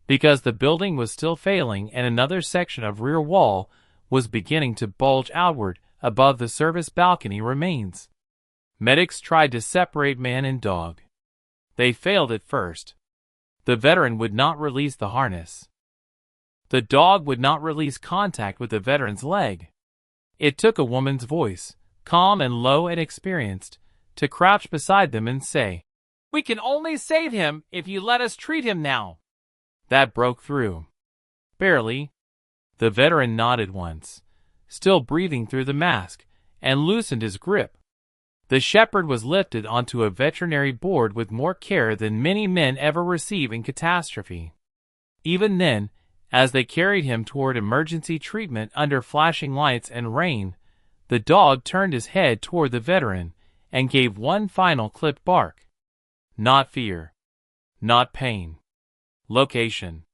because the building was still failing and another section of rear wall was beginning to bulge outward above the service balcony remains. Medics tried to separate man and dog. They failed at first. The veteran would not release the harness. The dog would not release contact with the veteran's leg. It took a woman's voice, calm and low and experienced, to crouch beside them and say, "We can only save him if you let us treat him now." That broke through. Barely. The veteran nodded once, still breathing through the mask, and loosened his grip. The shepherd was lifted onto a veterinary board with more care than many men ever receive in catastrophe. Even then, as they carried him toward emergency treatment under flashing lights and rain, the dog turned his head toward the veteran and gave one final clipped bark. Not fear. Not pain. Location.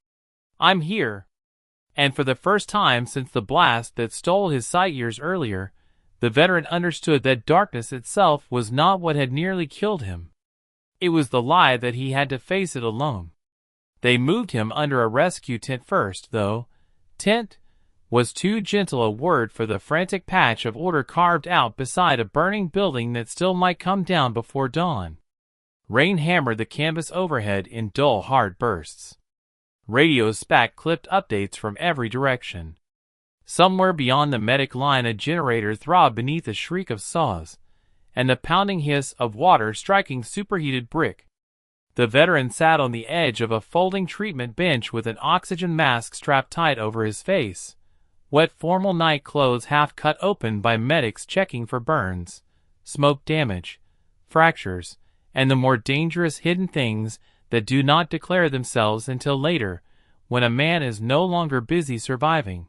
"I'm here." And for the first time since the blast that stole his sight years earlier, the veteran understood that darkness itself was not what had nearly killed him. It was the lie that he had to face it alone. They moved him under a rescue tent first, though tent was too gentle a word for the frantic patch of order carved out beside a burning building that still might come down before dawn. Rain hammered the canvas overhead in dull, hard bursts. Radios spat clipped updates from every direction. Somewhere beyond the medic line a generator throbbed beneath a shriek of saws, and the pounding hiss of water striking superheated brick. The veteran sat on the edge of a folding treatment bench with an oxygen mask strapped tight over his face, wet formal night clothes half cut open by medics checking for burns, smoke damage, fractures, and the more dangerous hidden things that do not declare themselves until later, when a man is no longer busy surviving.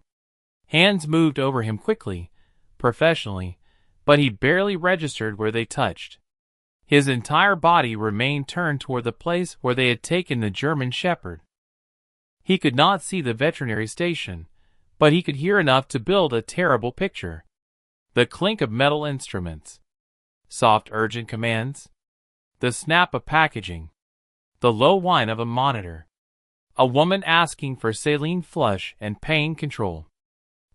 Hands moved over him quickly, professionally, but he barely registered where they touched. His entire body remained turned toward the place where they had taken the German shepherd. He could not see the veterinary station, but he could hear enough to build a terrible picture. The clink of metal instruments. Soft urgent commands. The snap of packaging. The low whine of a monitor. A woman asking for saline flush and pain control.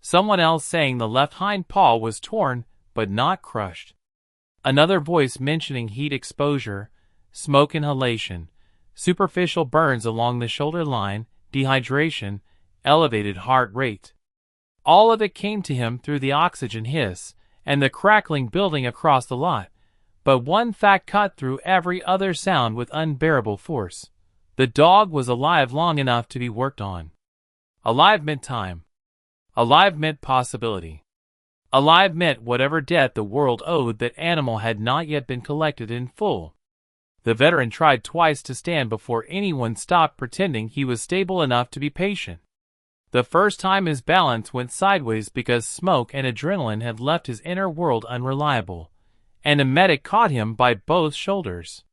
Someone else saying the left hind paw was torn but not crushed. Another voice mentioning heat exposure, smoke inhalation, superficial burns along the shoulder line, dehydration, elevated heart rate. All of it came to him through the oxygen hiss and the crackling building across the lot, but one fact cut through every other sound with unbearable force. The dog was alive long enough to be worked on. Alive meant time. Alive meant possibility. Alive meant whatever debt the world owed that animal had not yet been collected in full. The veteran tried twice to stand before anyone stopped pretending he was stable enough to be patient. The first time his balance went sideways because smoke and adrenaline had left his inner world unreliable, and a medic caught him by both shoulders.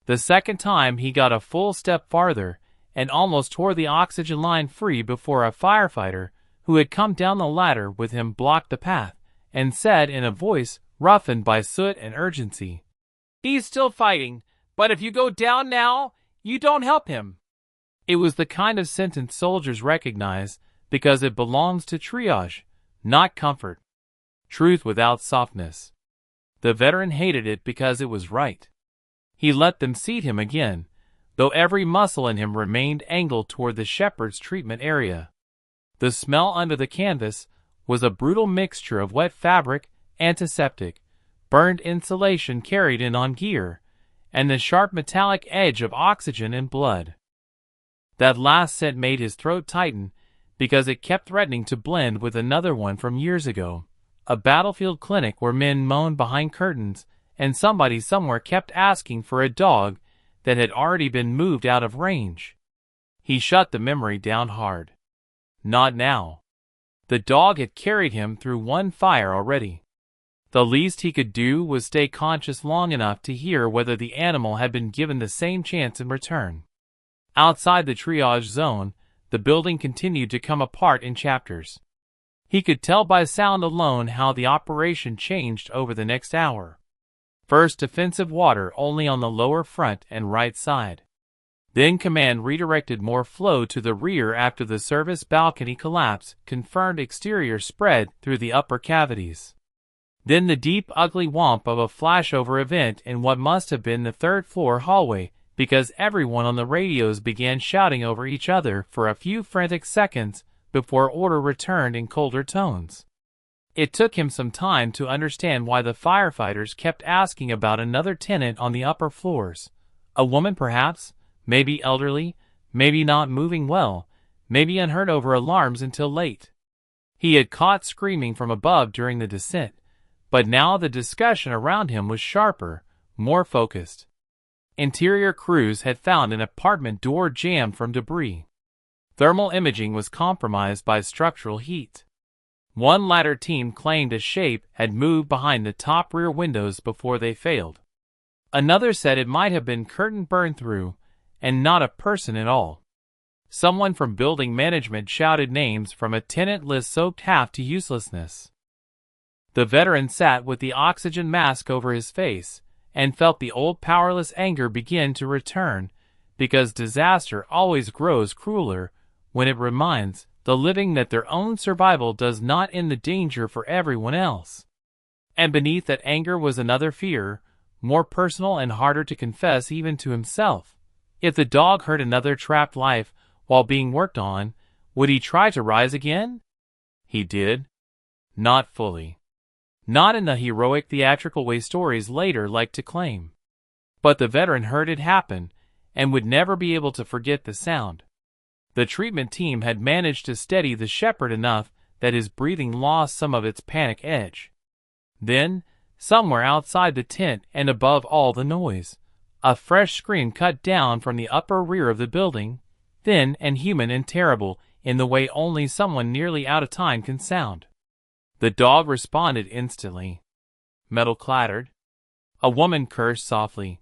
The second time he got a full step farther and almost tore the oxygen line free before a firefighter who had come down the ladder with him blocked the path and said in a voice roughened by soot and urgency, "He's still fighting, but if you go down now, you don't help him." It was the kind of sentence soldiers recognize because it belongs to triage, not comfort. Truth without softness. The veteran hated it because it was right. He let them seat him again, though every muscle in him remained angled toward the shepherd's treatment area. The smell under the canvas was a brutal mixture of wet fabric, antiseptic, burned insulation carried in on gear, and the sharp metallic edge of oxygen and blood. That last scent made his throat tighten because it kept threatening to blend with another one from years ago, a battlefield clinic where men moaned behind curtains and somebody somewhere kept asking for a dog that had already been moved out of range. He shut the memory down hard. Not now. The dog had carried him through one fire already. The least he could do was stay conscious long enough to hear whether the animal had been given the same chance in return. Outside the triage zone, the building continued to come apart in chapters. He could tell by sound alone how the operation changed over the next hour. First defensive water only on the lower front and right side. Then command redirected more flow to the rear after the service balcony collapse confirmed exterior spread through the upper cavities. Then the deep ugly whomp of a flashover event in what must have been the third-floor hallway because everyone on the radios began shouting over each other for a few frantic seconds before order returned in colder tones. It took him some time to understand why the firefighters kept asking about another tenant on the upper floors. A woman perhaps, maybe elderly, maybe not moving well, maybe unheard over alarms until late. He had caught screaming from above during the descent, but now the discussion around him was sharper, more focused. Interior crews had found an apartment door jammed from debris. Thermal imaging was compromised by structural heat. One ladder team claimed a shape had moved behind the top rear windows before they failed. Another said it might have been curtain burned through, and not a person at all. Someone from building management shouted names from a tenant list soaked half to uselessness. The veteran sat with the oxygen mask over his face, and felt the old powerless anger begin to return, because disaster always grows crueler when it reminds the living that their own survival does not end the danger for everyone else. And beneath that anger was another fear, more personal and harder to confess even to himself. If the dog hurt another trapped life while being worked on, would he try to rise again? He did. Not fully. Not in the heroic theatrical way stories later like to claim. But the veteran heard it happen, and would never be able to forget the sound. The treatment team had managed to steady the shepherd enough that his breathing lost some of its panic edge. Then, somewhere outside the tent and above all the noise, a fresh scream cut down from the upper rear of the building, thin and human and terrible in the way only someone nearly out of time can sound. The dog responded instantly. Metal clattered. A woman cursed softly.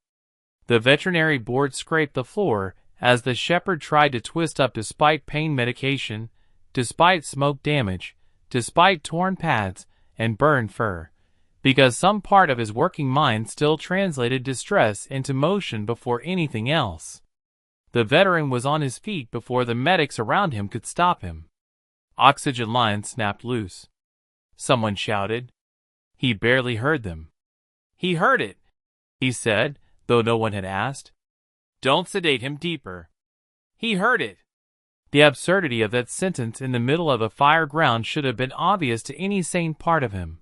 The veterinary board scraped the floor as the shepherd tried to twist up despite pain medication, despite smoke damage, despite torn pads and burned fur, because some part of his working mind still translated distress into motion before anything else. The veteran was on his feet before the medics around him could stop him. Oxygen lines snapped loose. Someone shouted. He barely heard them. He heard it, he said, though no one had asked. Don't sedate him deeper. He heard it. The absurdity of that sentence in the middle of a fire ground should have been obvious to any sane part of him.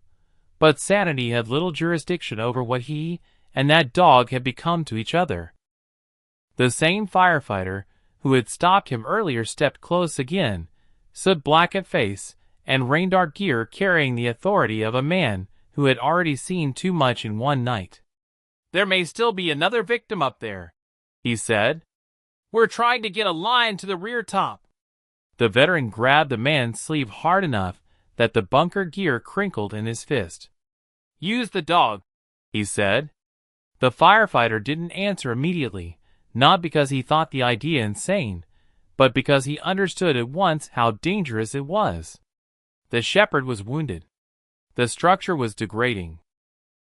But sanity had little jurisdiction over what he and that dog had become to each other. The same firefighter who had stopped him earlier stepped close again, stood black at face, and rain-dark gear carrying the authority of a man who had already seen too much in one night. There may still be another victim up there, he said. We're trying to get a line to the rear top. The veteran grabbed the man's sleeve hard enough that the bunker gear crinkled in his fist. Use the dog, he said. The firefighter didn't answer immediately, not because he thought the idea insane, but because he understood at once how dangerous it was. The shepherd was wounded. The structure was degrading.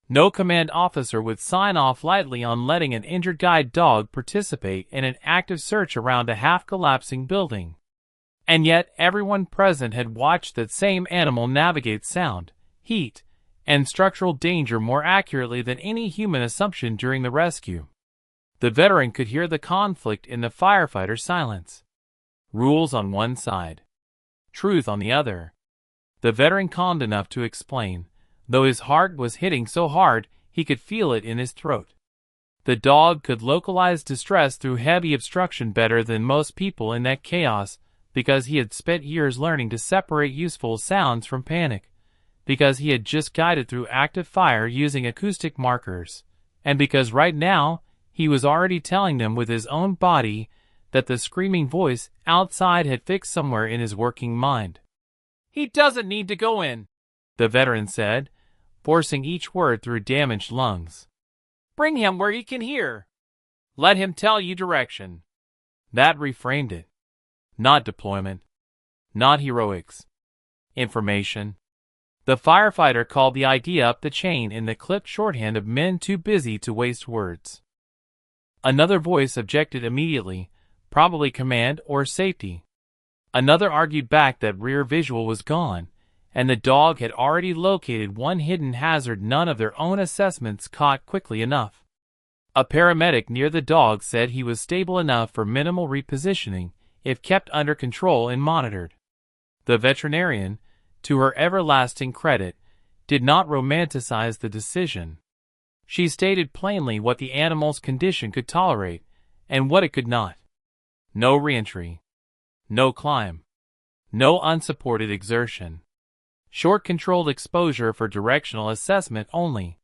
No command officer would sign off lightly on letting an injured guide dog participate in an active search around a half-collapsing building. And yet everyone present had watched that same animal navigate sound, heat, and structural danger more accurately than any human assumption during the rescue. The veteran could hear the conflict in the firefighter's silence. Rules on one side. Truth on the other. The veteran calmed enough to explain, though his heart was hitting so hard he could feel it in his throat. The dog could localize distress through heavy obstruction better than most people in that chaos, because he had spent years learning to separate useful sounds from panic, because he had just guided through active fire using acoustic markers, and because right now he was already telling them with his own body that the screaming voice outside had fixed somewhere in his working mind. He doesn't need to go in, the veteran said, forcing each word through damaged lungs. Bring him where he can hear. Let him tell you direction. That reframed it. Not deployment. Not heroics. Information. The firefighter called the idea up the chain in the clipped shorthand of men too busy to waste words. Another voice objected immediately, probably command or safety. Another argued back that rear visual was gone, and the dog had already located one hidden hazard none of their own assessments caught quickly enough. A paramedic near the dog said he was stable enough for minimal repositioning, if kept under control and monitored. The veterinarian, to her everlasting credit, did not romanticize the decision. She stated plainly what the animal's condition could tolerate, and what it could not. No reentry. No climb. No unsupported exertion. Short controlled exposure for directional assessment only.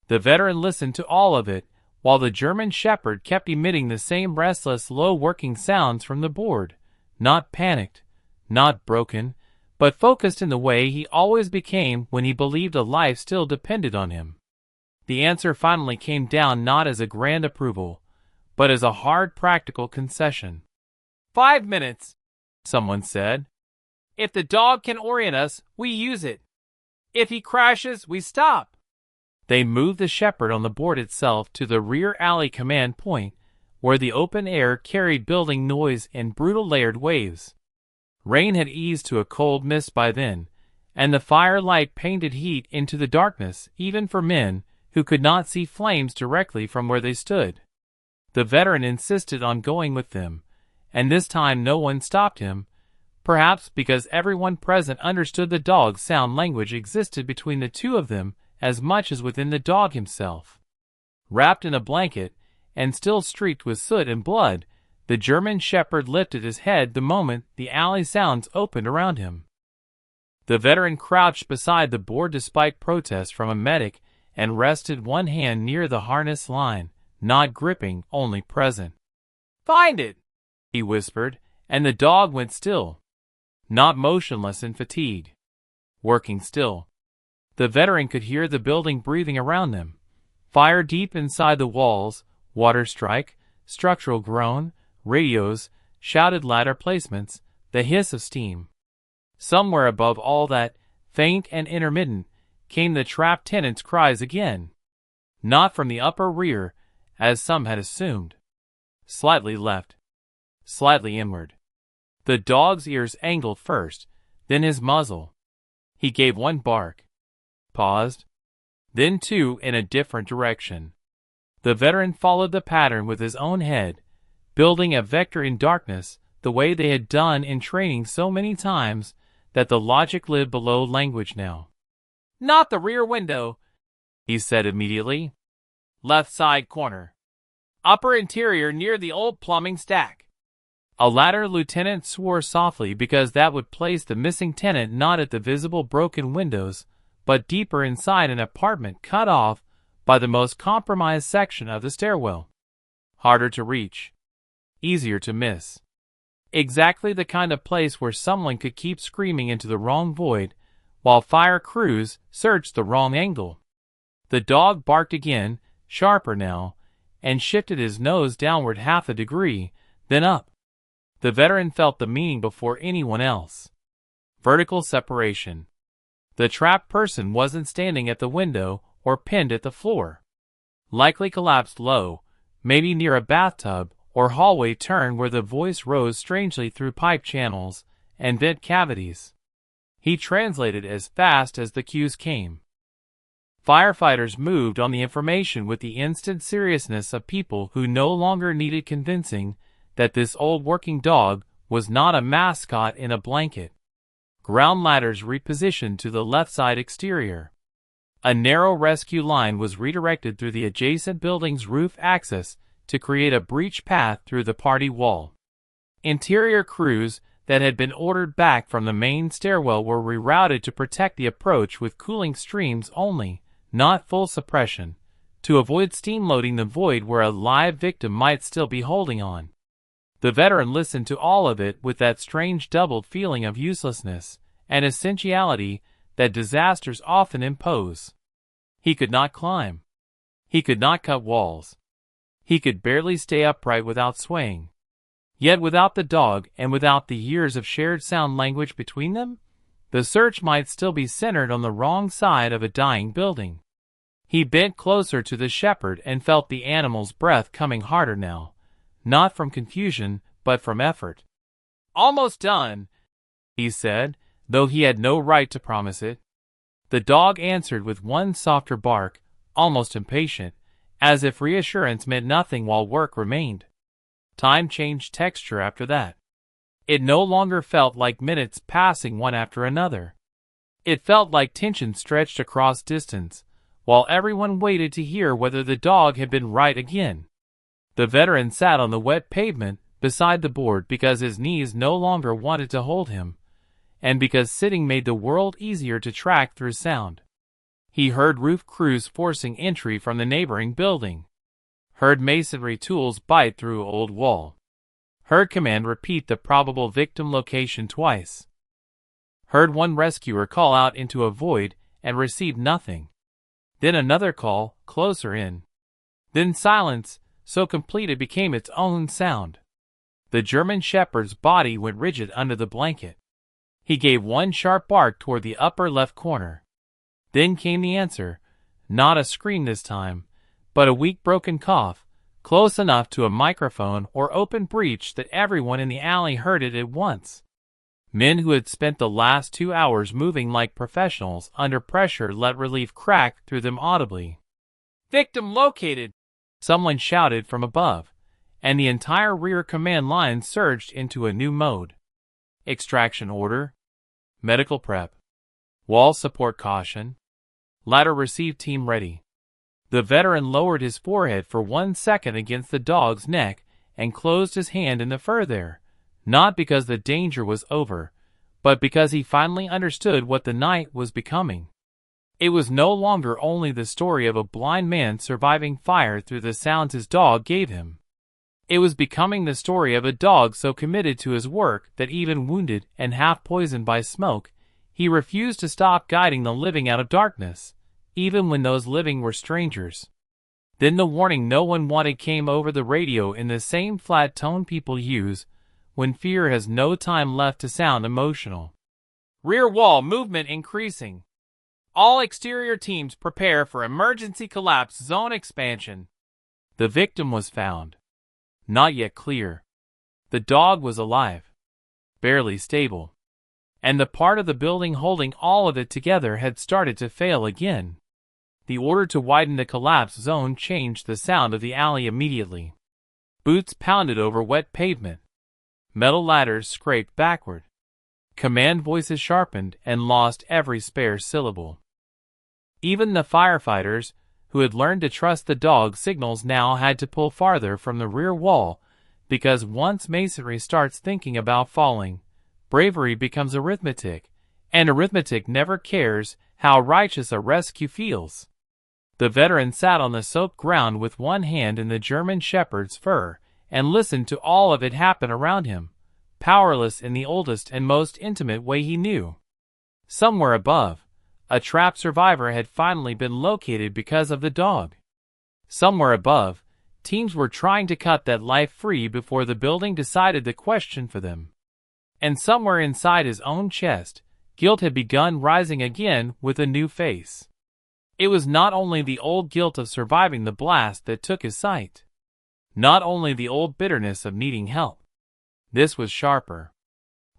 The veteran listened to all of it, while the German Shepherd kept emitting the same restless, low-working sounds from the board, not panicked, not broken, but focused in the way he always became when he believed a life still depended on him. The answer finally came down not as a grand approval, but as a hard practical concession. 5 minutes, someone said. If the dog can orient us, we use it. If he crashes, we stop. They moved the Shepherd on the board itself to the rear alley command point, where the open air carried building noise in brutal layered waves. Rain had eased to a cold mist by then, and the firelight painted heat into the darkness even for men who could not see flames directly from where they stood. The veteran insisted on going with them, and this time no one stopped him, perhaps because everyone present understood the dog's sound language existed between the two of them as much as within the dog himself. Wrapped in a blanket, and still streaked with soot and blood, the German Shepherd lifted his head the moment the alley sounds opened around him. The veteran crouched beside the board despite protest from a medic and rested one hand near the harness line, not gripping, only present. "Find it," he whispered, and the dog went still. Not motionless and fatigued. Working still. The veteran could hear the building breathing around them. Fire deep inside the walls, water strike, structural groan, radios, shouted ladder placements, the hiss of steam. Somewhere above all that, faint and intermittent, came the trapped tenants' cries again. Not from the upper rear, as some had assumed. Slightly left. Slightly inward. The dog's ears angled first, then his muzzle. He gave one bark. Paused. Then two in a different direction. The veteran followed the pattern with his own head, building a vector in darkness the way they had done in training so many times that the logic lived below language now. "Not the rear window," he said immediately. "Left side corner. Upper interior near the old plumbing stack." A latter lieutenant swore softly because that would place the missing tenant not at the visible broken windows, but deeper inside an apartment cut off by the most compromised section of the stairwell. Harder to reach. Easier to miss. Exactly the kind of place where someone could keep screaming into the wrong void, while fire crews searched the wrong angle. The dog barked again, sharper now, and shifted his nose downward half a degree, then up. The veteran felt the meaning before anyone else. Vertical separation. The trapped person wasn't standing at the window or pinned at the floor. Likely collapsed low, maybe near a bathtub or hallway turn where the voice rose strangely through pipe channels and vent cavities. He translated as fast as the cues came. Firefighters moved on the information with the instant seriousness of people who no longer needed convincing that this old working dog was not a mascot in a blanket. Ground ladders repositioned to the left side exterior. A narrow rescue line was redirected through the adjacent building's roof access to create a breach path through the party wall. Interior crews that had been ordered back from the main stairwell were rerouted to protect the approach with cooling streams only, not full suppression, to avoid steam loading the void where a live victim might still be holding on. The veteran listened to all of it with that strange doubled feeling of uselessness and essentiality that disasters often impose. He could not climb. He could not cut walls. He could barely stay upright without swaying. Yet without the dog and without the years of shared sound language between them, the search might still be centered on the wrong side of a dying building. He bent closer to the Shepherd and felt the animal's breath coming harder now, not from confusion, but from effort. "Almost done," he said, though he had no right to promise it. The dog answered with one softer bark, almost impatient, as if reassurance meant nothing while work remained. Time changed texture after that. It no longer felt like minutes passing one after another. It felt like tension stretched across distance, while everyone waited to hear whether the dog had been right again. The veteran sat on the wet pavement beside the board because his knees no longer wanted to hold him, and because sitting made the world easier to track through sound. He heard roof crews forcing entry from the neighboring building. Heard masonry tools bite through old wall. Heard command repeat the probable victim location twice. Heard one rescuer call out into a void and received nothing. Then another call, closer in. Then silence, so complete it became its own sound. The German shepherd's body went rigid under the blanket. He gave one sharp bark toward the upper left corner. Then came the answer, not a scream this time, but a weak broken cough, close enough to a microphone or open breech that everyone in the alley heard it at once. Men who had spent the last 2 hours moving like professionals under pressure let relief crack through them audibly. "Victim located!" someone shouted from above, and the entire rear command line surged into a new mode. Extraction order. Medical prep. Wall support caution. Ladder receive team ready. The veteran lowered his forehead for 1 second against the dog's neck and closed his hand in the fur there, not because the danger was over, but because he finally understood what the night was becoming. It was no longer only the story of a blind man surviving fire through the sounds his dog gave him. It was becoming the story of a dog so committed to his work that even wounded and half poisoned by smoke, he refused to stop guiding the living out of darkness, even when those living were strangers. Then the warning no one wanted came over the radio in the same flat tone people use when fear has no time left to sound emotional. Rear wall movement increasing. All exterior teams prepare for emergency collapse zone expansion. The victim was found. Not yet clear. The dog was alive. Barely stable. And the part of the building holding all of it together had started to fail again. The order to widen the collapse zone changed the sound of the alley immediately. Boots pounded over wet pavement. Metal ladders scraped backward. Command voices sharpened and lost every spare syllable. Even the firefighters, who had learned to trust the dog signals, now had to pull farther from the rear wall, because once masonry starts thinking about falling, bravery becomes arithmetic, and arithmetic never cares how righteous a rescue feels. The veteran sat on the soaked ground with one hand in the German shepherd's fur and listened to all of it happen around him, powerless in the oldest and most intimate way he knew. Somewhere above, a trapped survivor had finally been located because of the dog. Somewhere above, teams were trying to cut that life free before the building decided the question for them. And somewhere inside his own chest, guilt had begun rising again with a new face. It was not only the old guilt of surviving the blast that took his sight. Not only the old bitterness of needing help. This was sharper.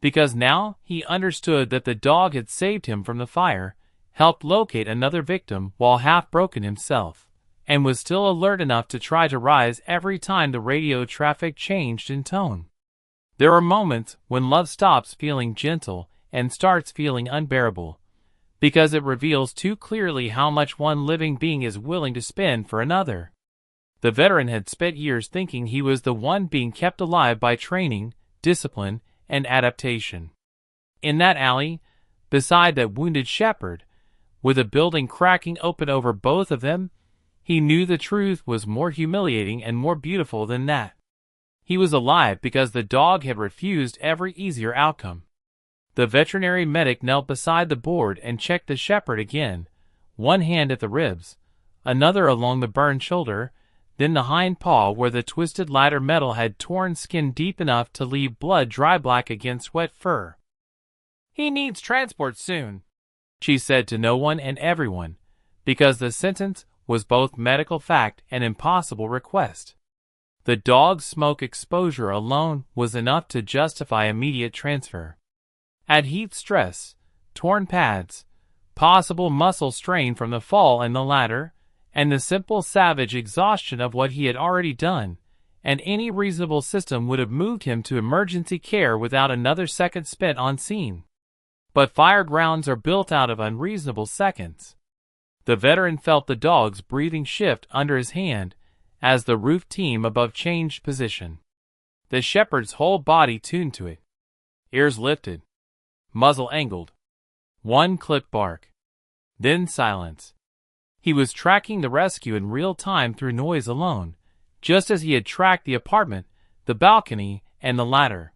Because now he understood that the dog had saved him from the fire, helped locate another victim while half broken himself, and was still alert enough to try to rise every time the radio traffic changed in tone. There are moments when love stops feeling gentle and starts feeling unbearable, because it reveals too clearly how much one living being is willing to spend for another. The veteran had spent years thinking he was the one being kept alive by training, discipline, and adaptation. In that alley, beside that wounded shepherd, with a building cracking open over both of them, he knew the truth was more humiliating and more beautiful than that. He was alive because the dog had refused every easier outcome. The veterinary medic knelt beside the board and checked the shepherd again, one hand at the ribs, another along the burned shoulder, then the hind paw where the twisted ladder metal had torn skin deep enough to leave blood dry black against wet fur. "He needs transport soon," she said to no one and everyone, because the sentence was both medical fact and impossible request. The dog's smoke exposure alone was enough to justify immediate transfer. Add heat stress, torn pads, possible muscle strain from the fall and the ladder, and the simple savage exhaustion of what he had already done, and any reasonable system would have moved him to emergency care without another second spent on scene. But fire grounds are built out of unreasonable seconds. The veteran felt the dog's breathing shift under his hand as the roof team above changed position. The shepherd's whole body tuned to it. Ears lifted. Muzzle angled. One clip bark. Then silence. He was tracking the rescue in real time through noise alone, just as he had tracked the apartment, the balcony, and the ladder.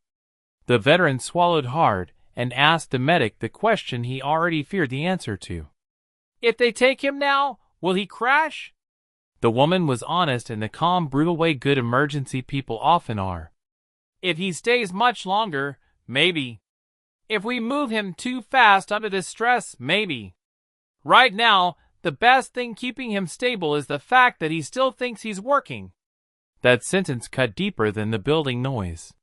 The veteran swallowed hard and asked the medic the question he already feared the answer to. "If they take him now, will he crash?" The woman was honest in the calm, brutal way good emergency people often are. "If he stays much longer, maybe. If we move him too fast under this stress, maybe. Right now, the best thing keeping him stable is the fact that he still thinks he's working." That sentence cut deeper than the building noise.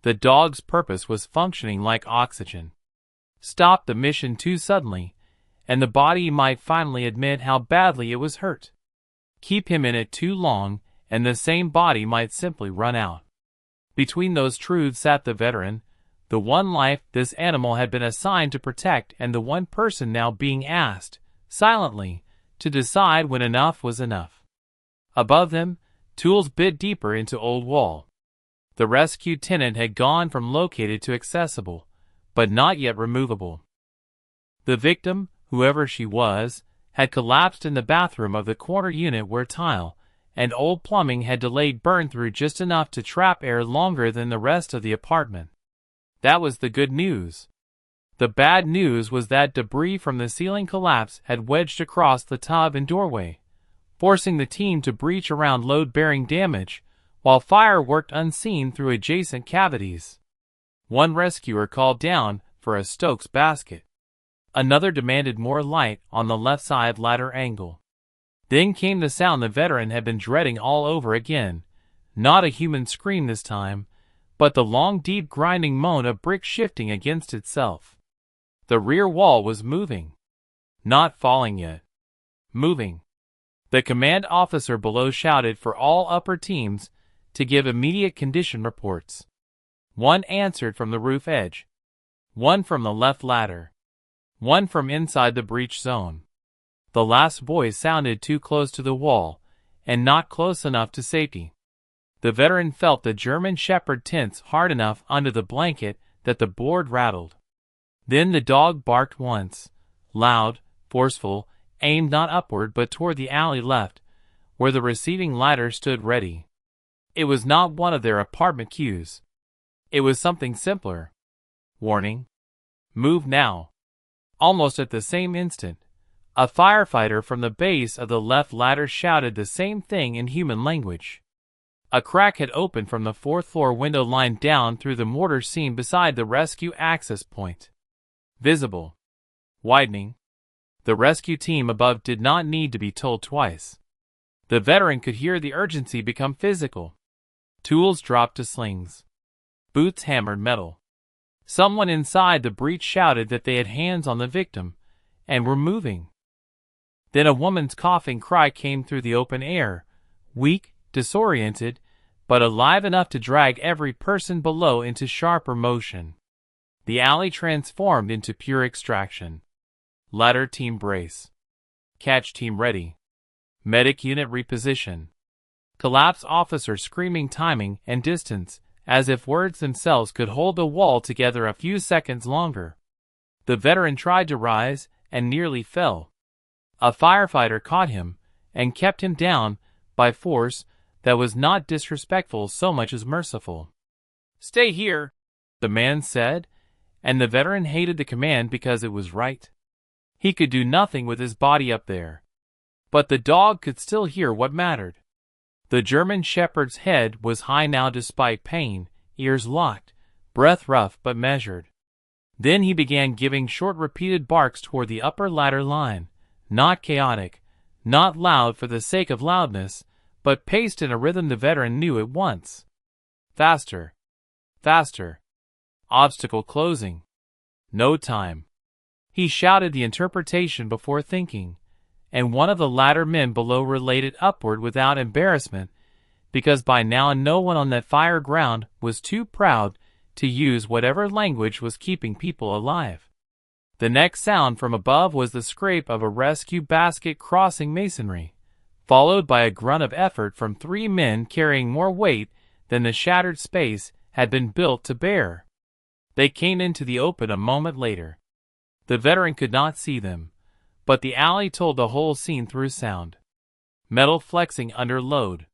The dog's purpose was functioning like oxygen. Stop the mission too suddenly, and the body might finally admit how badly it was hurt. Keep him in it too long, and the same body might simply run out. Between those truths sat the veteran, the one life this animal had been assigned to protect and the one person now being asked, silently, to decide when enough was enough. Above them, tools bit deeper into old wall. The rescued tenant had gone from located to accessible, but not yet removable. The victim, whoever she was, had collapsed in the bathroom of the corner unit where tile and old plumbing had delayed burn-through just enough to trap air longer than the rest of the apartment. That was the good news. The bad news was that debris from the ceiling collapse had wedged across the tub and doorway, forcing the team to breach around load-bearing damage, while fire worked unseen through adjacent cavities. One rescuer called down for a Stokes basket. Another demanded more light on the left side ladder angle. Then came the sound the veteran had been dreading all over again, not a human scream this time, but the long deep grinding moan of brick shifting against itself. The rear wall was moving. Not falling yet. Moving. The command officer below shouted for all upper teams to give immediate condition reports. One answered from the roof edge. One from the left ladder. One from inside the breach zone. The last voice sounded too close to the wall, and not close enough to safety. The veteran felt the German shepherd tense hard enough under the blanket that the board rattled. Then the dog barked once, loud, forceful, aimed not upward but toward the alley left, where the receiving ladder stood ready. It was not one of their apartment cues. It was something simpler. Warning. Move now. Almost at the same instant, a firefighter from the base of the left ladder shouted the same thing in human language. A crack had opened from the fourth-floor window line down through the mortar seam beside the rescue access point. Visible. Widening. The rescue team above did not need to be told twice. The veteran could hear the urgency become physical. Tools dropped to slings. Boots hammered metal. Someone inside the breach shouted that they had hands on the victim, and were moving. Then a woman's coughing cry came through the open air, weak, disoriented, but alive enough to drag every person below into sharper motion. The alley transformed into pure extraction. Ladder team brace. Catch team ready. Medic unit reposition. Collapse officer screaming timing and distance, as if words themselves could hold the wall together a few seconds longer. The veteran tried to rise and nearly fell. A firefighter caught him and kept him down by force that was not disrespectful so much as merciful. "Stay here," the man said, and the veteran hated the command because it was right. He could do nothing with his body up there. But the dog could still hear what mattered. The German shepherd's head was high now despite pain, ears locked, breath rough but measured. Then he began giving short repeated barks toward the upper ladder line, not chaotic, not loud for the sake of loudness, but paced in a rhythm the veteran knew at once. Faster. Faster. Obstacle closing. No time. He shouted the interpretation before thinking, and one of the ladder men below related upward without embarrassment, because by now no one on that fire ground was too proud to use whatever language was keeping people alive. The next sound from above was the scrape of a rescue basket crossing masonry, followed by a grunt of effort from 3 men carrying more weight than the shattered space had been built to bear. They came into the open a moment later. The veteran could not see them, but the alley told the whole scene through sound. Metal flexing under load.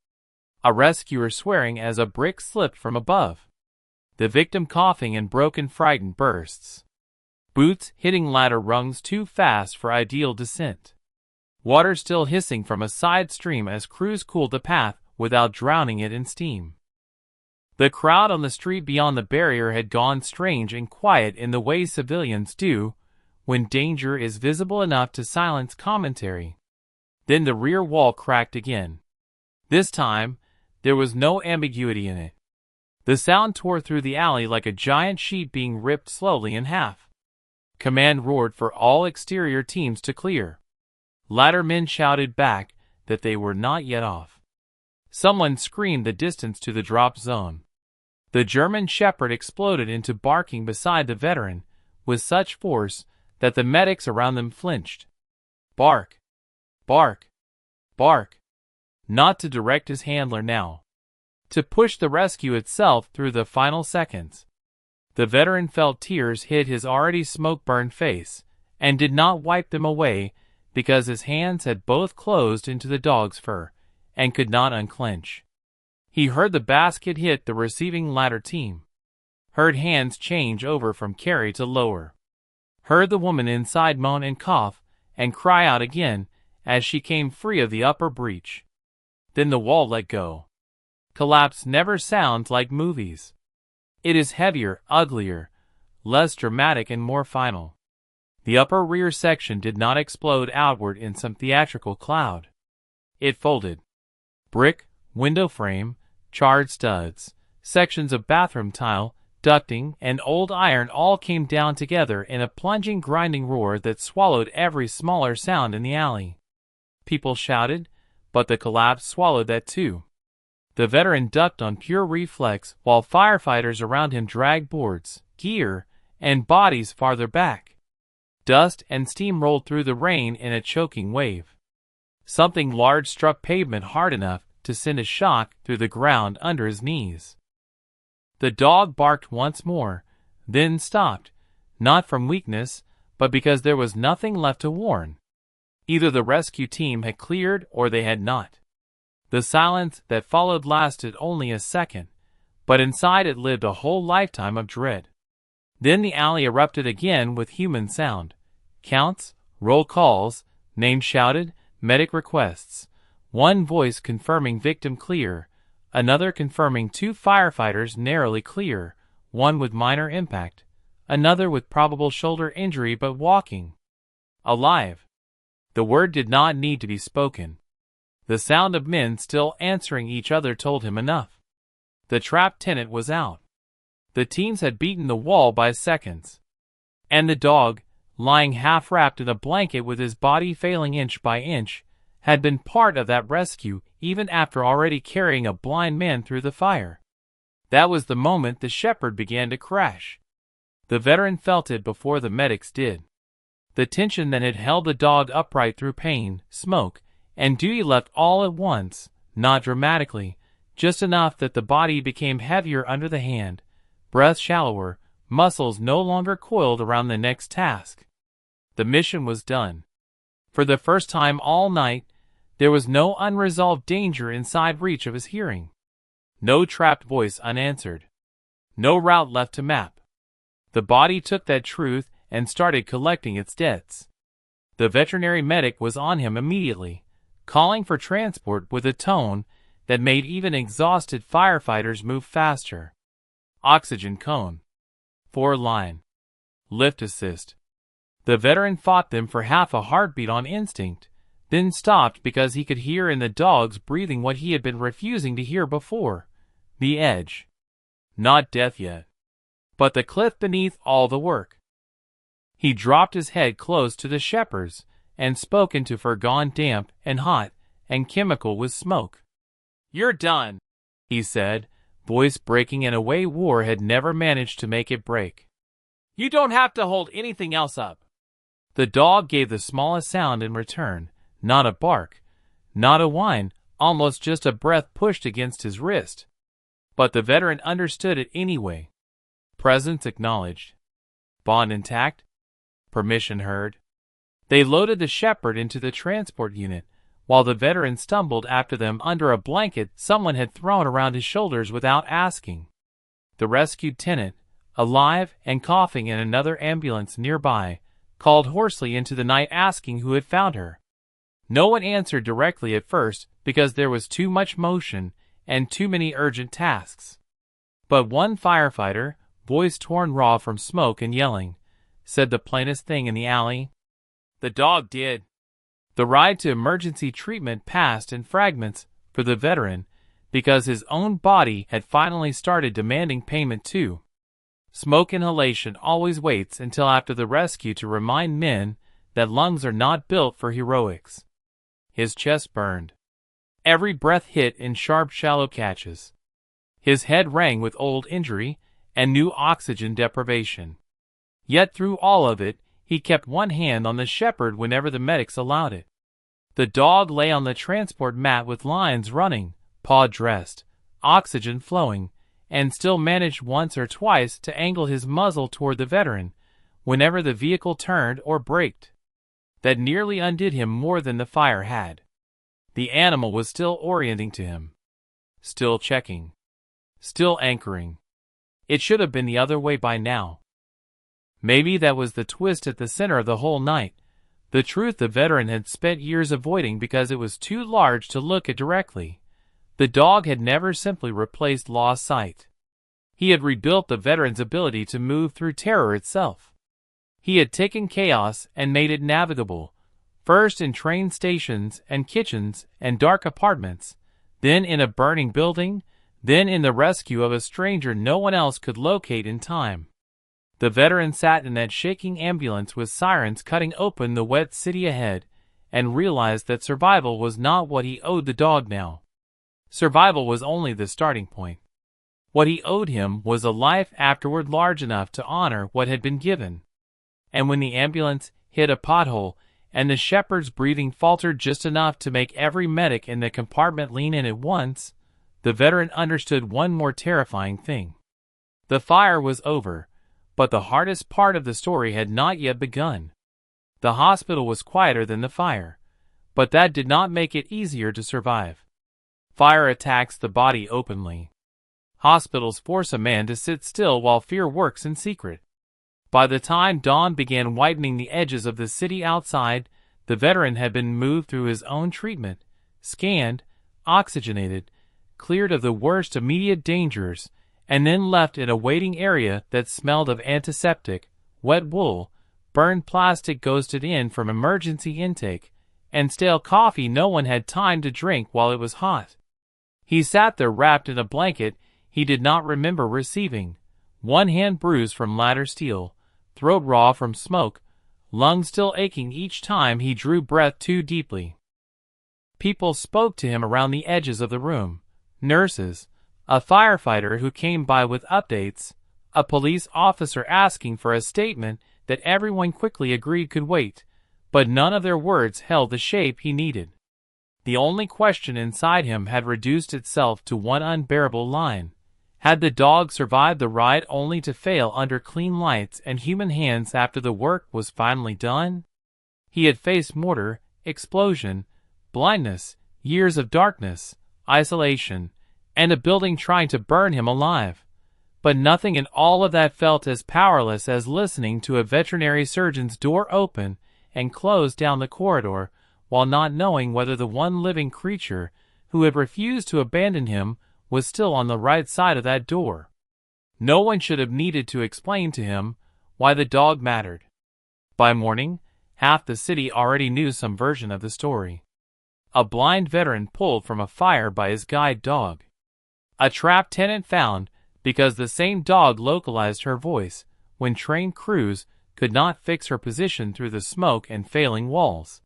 A rescuer swearing as a brick slipped from above. The victim coughing in broken, frightened bursts. Boots hitting ladder rungs too fast for ideal descent. Water still hissing from a side stream as crews cooled the path without drowning it in steam. The crowd on the street beyond the barrier had gone strange and quiet in the way civilians do when danger is visible enough to silence commentary. Then the rear wall cracked again. This time, there was no ambiguity in it. The sound tore through the alley like a giant sheet being ripped slowly in half. Command roared for all exterior teams to clear. Ladder men shouted back that they were not yet off. Someone screamed the distance to the drop zone. The German shepherd exploded into barking beside the veteran with such force that the medics around them flinched. Bark! Bark! Bark! Not to direct his handler now. To push the rescue itself through the final seconds. The veteran felt tears hit his already smoke-burned face, and did not wipe them away because his hands had both closed into the dog's fur, and could not unclench. He heard the basket hit the receiving ladder team. Heard hands change over from carry to lower. Heard the woman inside moan and cough, and cry out again as she came free of the upper breach. Then the wall let go. Collapse never sounds like movies. It is heavier, uglier, less dramatic and more final. The upper rear section did not explode outward in some theatrical cloud. It folded. Brick, window frame, charred studs, sections of bathroom tile, ducting, and old iron all came down together in a plunging, grinding roar that swallowed every smaller sound in the alley. People shouted, but the collapse swallowed that too. The veteran ducked on pure reflex while firefighters around him dragged boards, gear, and bodies farther back. Dust and steam rolled through the rain in a choking wave. Something large struck pavement hard enough to send a shock through the ground under his knees. The dog barked once more, then stopped, not from weakness, but because there was nothing left to warn. Either the rescue team had cleared or they had not. The silence that followed lasted only a second, but inside it lived a whole lifetime of dread. Then the alley erupted again with human sound. Counts, roll calls, names shouted, medic requests. One voice confirming victim clear, another confirming 2 firefighters narrowly clear, one with minor impact, another with probable shoulder injury but walking. Alive. The word did not need to be spoken. The sound of men still answering each other told him enough. The trapped tenant was out. The teams had beaten the wall by seconds. And the dog, lying half-wrapped in a blanket with his body failing inch by inch, had been part of that rescue even after already carrying a blind man through the fire. That was the moment the shepherd began to crash. The veteran felt it before the medics did. The tension that had held the dog upright through pain, smoke, and duty left all at once, not dramatically, just enough that the body became heavier under the hand, breath shallower, muscles no longer coiled around the next task. The mission was done. For the first time all night, there was no unresolved danger inside reach of his hearing. No trapped voice unanswered. No route left to map. The body took that truth and started collecting its debts. The veterinary medic was on him immediately, calling for transport with a tone that made even exhausted firefighters move faster. Oxygen cone. 4 line. Lift assist. The veteran fought them for half a heartbeat on instinct, then stopped because he could hear in the dog's breathing what he had been refusing to hear before. The edge. Not death yet, but the cliff beneath all the work. He dropped his head close to the shepherd's and spoke into fur gone damp and hot and chemical with smoke. "You're done. he said, voice breaking in a way war had never managed to make it break. "You don't have to hold anything else up." The dog gave the smallest sound in return, not a bark, not a whine, almost just a breath pushed against his wrist. But the veteran understood it anyway. Presence acknowledged. Bond intact. Permission heard. They loaded the shepherd into the transport unit, while the veteran stumbled after them under a blanket someone had thrown around his shoulders without asking. The rescued tenant, alive and coughing in another ambulance nearby, called hoarsely into the night asking who had found her. No one answered directly at first because there was too much motion and too many urgent tasks. But one firefighter, voice torn raw from smoke and yelling, said the plainest thing in the alley. The dog did. The ride to emergency treatment passed in fragments for the veteran because his own body had finally started demanding payment too. Smoke inhalation always waits until after the rescue to remind men that lungs are not built for heroics. His chest burned. Every breath hit in sharp, shallow catches. His head rang with old injury and new oxygen deprivation. Yet through all of it, he kept one hand on the shepherd whenever the medics allowed it. The dog lay on the transport mat with lines running, paw dressed, oxygen flowing, and still managed once or twice to angle his muzzle toward the veteran whenever the vehicle turned or braked. That nearly undid him more than the fire had. The animal was still orienting to him. Still checking. Still anchoring. It should have been the other way by now. Maybe that was the twist at the center of the whole night. The truth the veteran had spent years avoiding because it was too large to look at directly. The dog had never simply replaced lost sight. He had rebuilt the veteran's ability to move through terror itself. He had taken chaos and made it navigable, first in train stations and kitchens and dark apartments, then in a burning building, then in the rescue of a stranger no one else could locate in time. The veteran sat in that shaking ambulance with sirens cutting open the wet city ahead and realized that survival was not what he owed the dog now. Survival was only the starting point. What he owed him was a life afterward large enough to honor what had been given. And when the ambulance hit a pothole and the shepherd's breathing faltered just enough to make every medic in the compartment lean in at once, the veteran understood one more terrifying thing. The fire was over, but the hardest part of the story had not yet begun. The hospital was quieter than the fire, but that did not make it easier to survive. Fire attacks the body openly. Hospitals force a man to sit still while fear works in secret. By the time dawn began whitening the edges of the city outside, the veteran had been moved through his own treatment, scanned, oxygenated, cleared of the worst immediate dangers, and then left in a waiting area that smelled of antiseptic, wet wool, burned plastic ghosted in from emergency intake, and stale coffee no one had time to drink while it was hot. He sat there wrapped in a blanket he did not remember receiving, one hand bruised from ladder steel, throat raw from smoke, lungs still aching each time he drew breath too deeply. People spoke to him around the edges of the room. Nurses, a firefighter who came by with updates, a police officer asking for a statement that everyone quickly agreed could wait, but none of their words held the shape he needed. The only question inside him had reduced itself to one unbearable line. Had the dog survived the ride only to fail under clean lights and human hands after the work was finally done? He had faced mortar, explosion, blindness, years of darkness, isolation, and a building trying to burn him alive. But nothing in all of that felt as powerless as listening to a veterinary surgeon's door open and close down the corridor, while not knowing whether the one living creature who had refused to abandon him was still on the right side of that door. No one should have needed to explain to him why the dog mattered. By morning, half the city already knew some version of the story. A blind veteran pulled from a fire by his guide dog. A trapped tenant found because the same dog localized her voice when trained crews could not fix her position through the smoke and failing walls.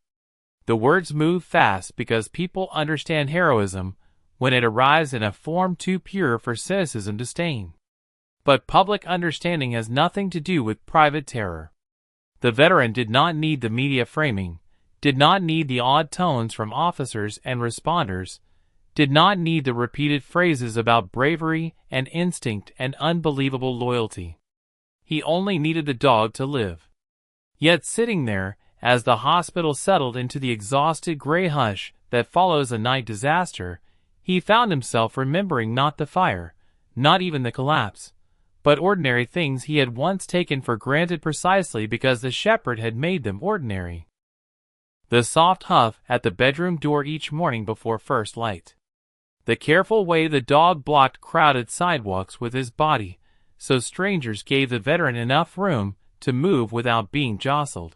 The words move fast because people understand heroism when it arrives in a form too pure for cynicism to stain. But public understanding has nothing to do with private terror. The veteran did not need the media framing, did not need the odd tones from officers and responders, did not need the repeated phrases about bravery and instinct and unbelievable loyalty. He only needed the dog to live. Yet sitting there, as the hospital settled into the exhausted gray hush that follows a night disaster, he found himself remembering not the fire, not even the collapse, but ordinary things he had once taken for granted precisely because the shepherd had made them ordinary. The soft huff at the bedroom door each morning before first light. The careful way the dog blocked crowded sidewalks with his body, so strangers gave the veteran enough room to move without being jostled.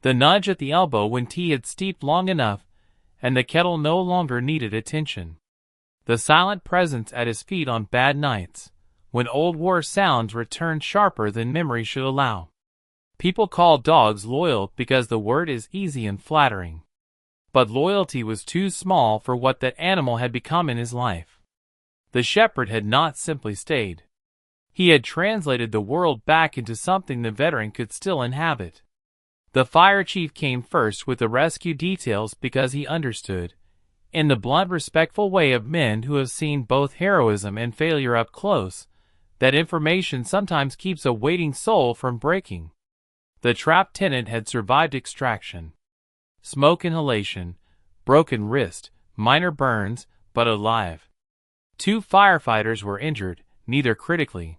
The nudge at the elbow when tea had steeped long enough, and the kettle no longer needed attention. The silent presence at his feet on bad nights, when old war sounds returned sharper than memory should allow. People call dogs loyal because the word is easy and flattering. But loyalty was too small for what that animal had become in his life. The shepherd had not simply stayed. He had translated the world back into something the veteran could still inhabit. The fire chief came first with the rescue details because he understood, in the blunt, respectful way of men who have seen both heroism and failure up close, that information sometimes keeps a waiting soul from breaking. The trapped tenant had survived extraction. Smoke inhalation, broken wrist, minor burns, but alive. 2 firefighters were injured, neither critically.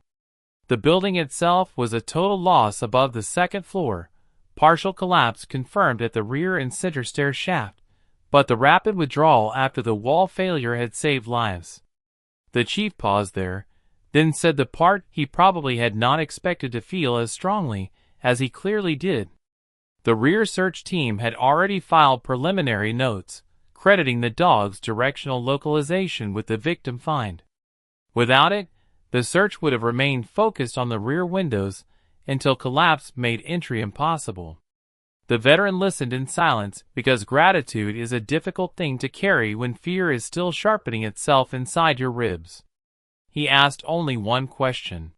The building itself was a total loss above the second floor, partial collapse confirmed at the rear and center stair shaft, but the rapid withdrawal after the wall failure had saved lives. The chief paused there, then said the part he probably had not expected to feel as strongly as he clearly did. The rear search team had already filed preliminary notes, crediting the dog's directional localization with the victim find. Without it, the search would have remained focused on the rear windows until collapse made entry impossible. The veteran listened in silence because gratitude is a difficult thing to carry when fear is still sharpening itself inside your ribs. He asked only one question.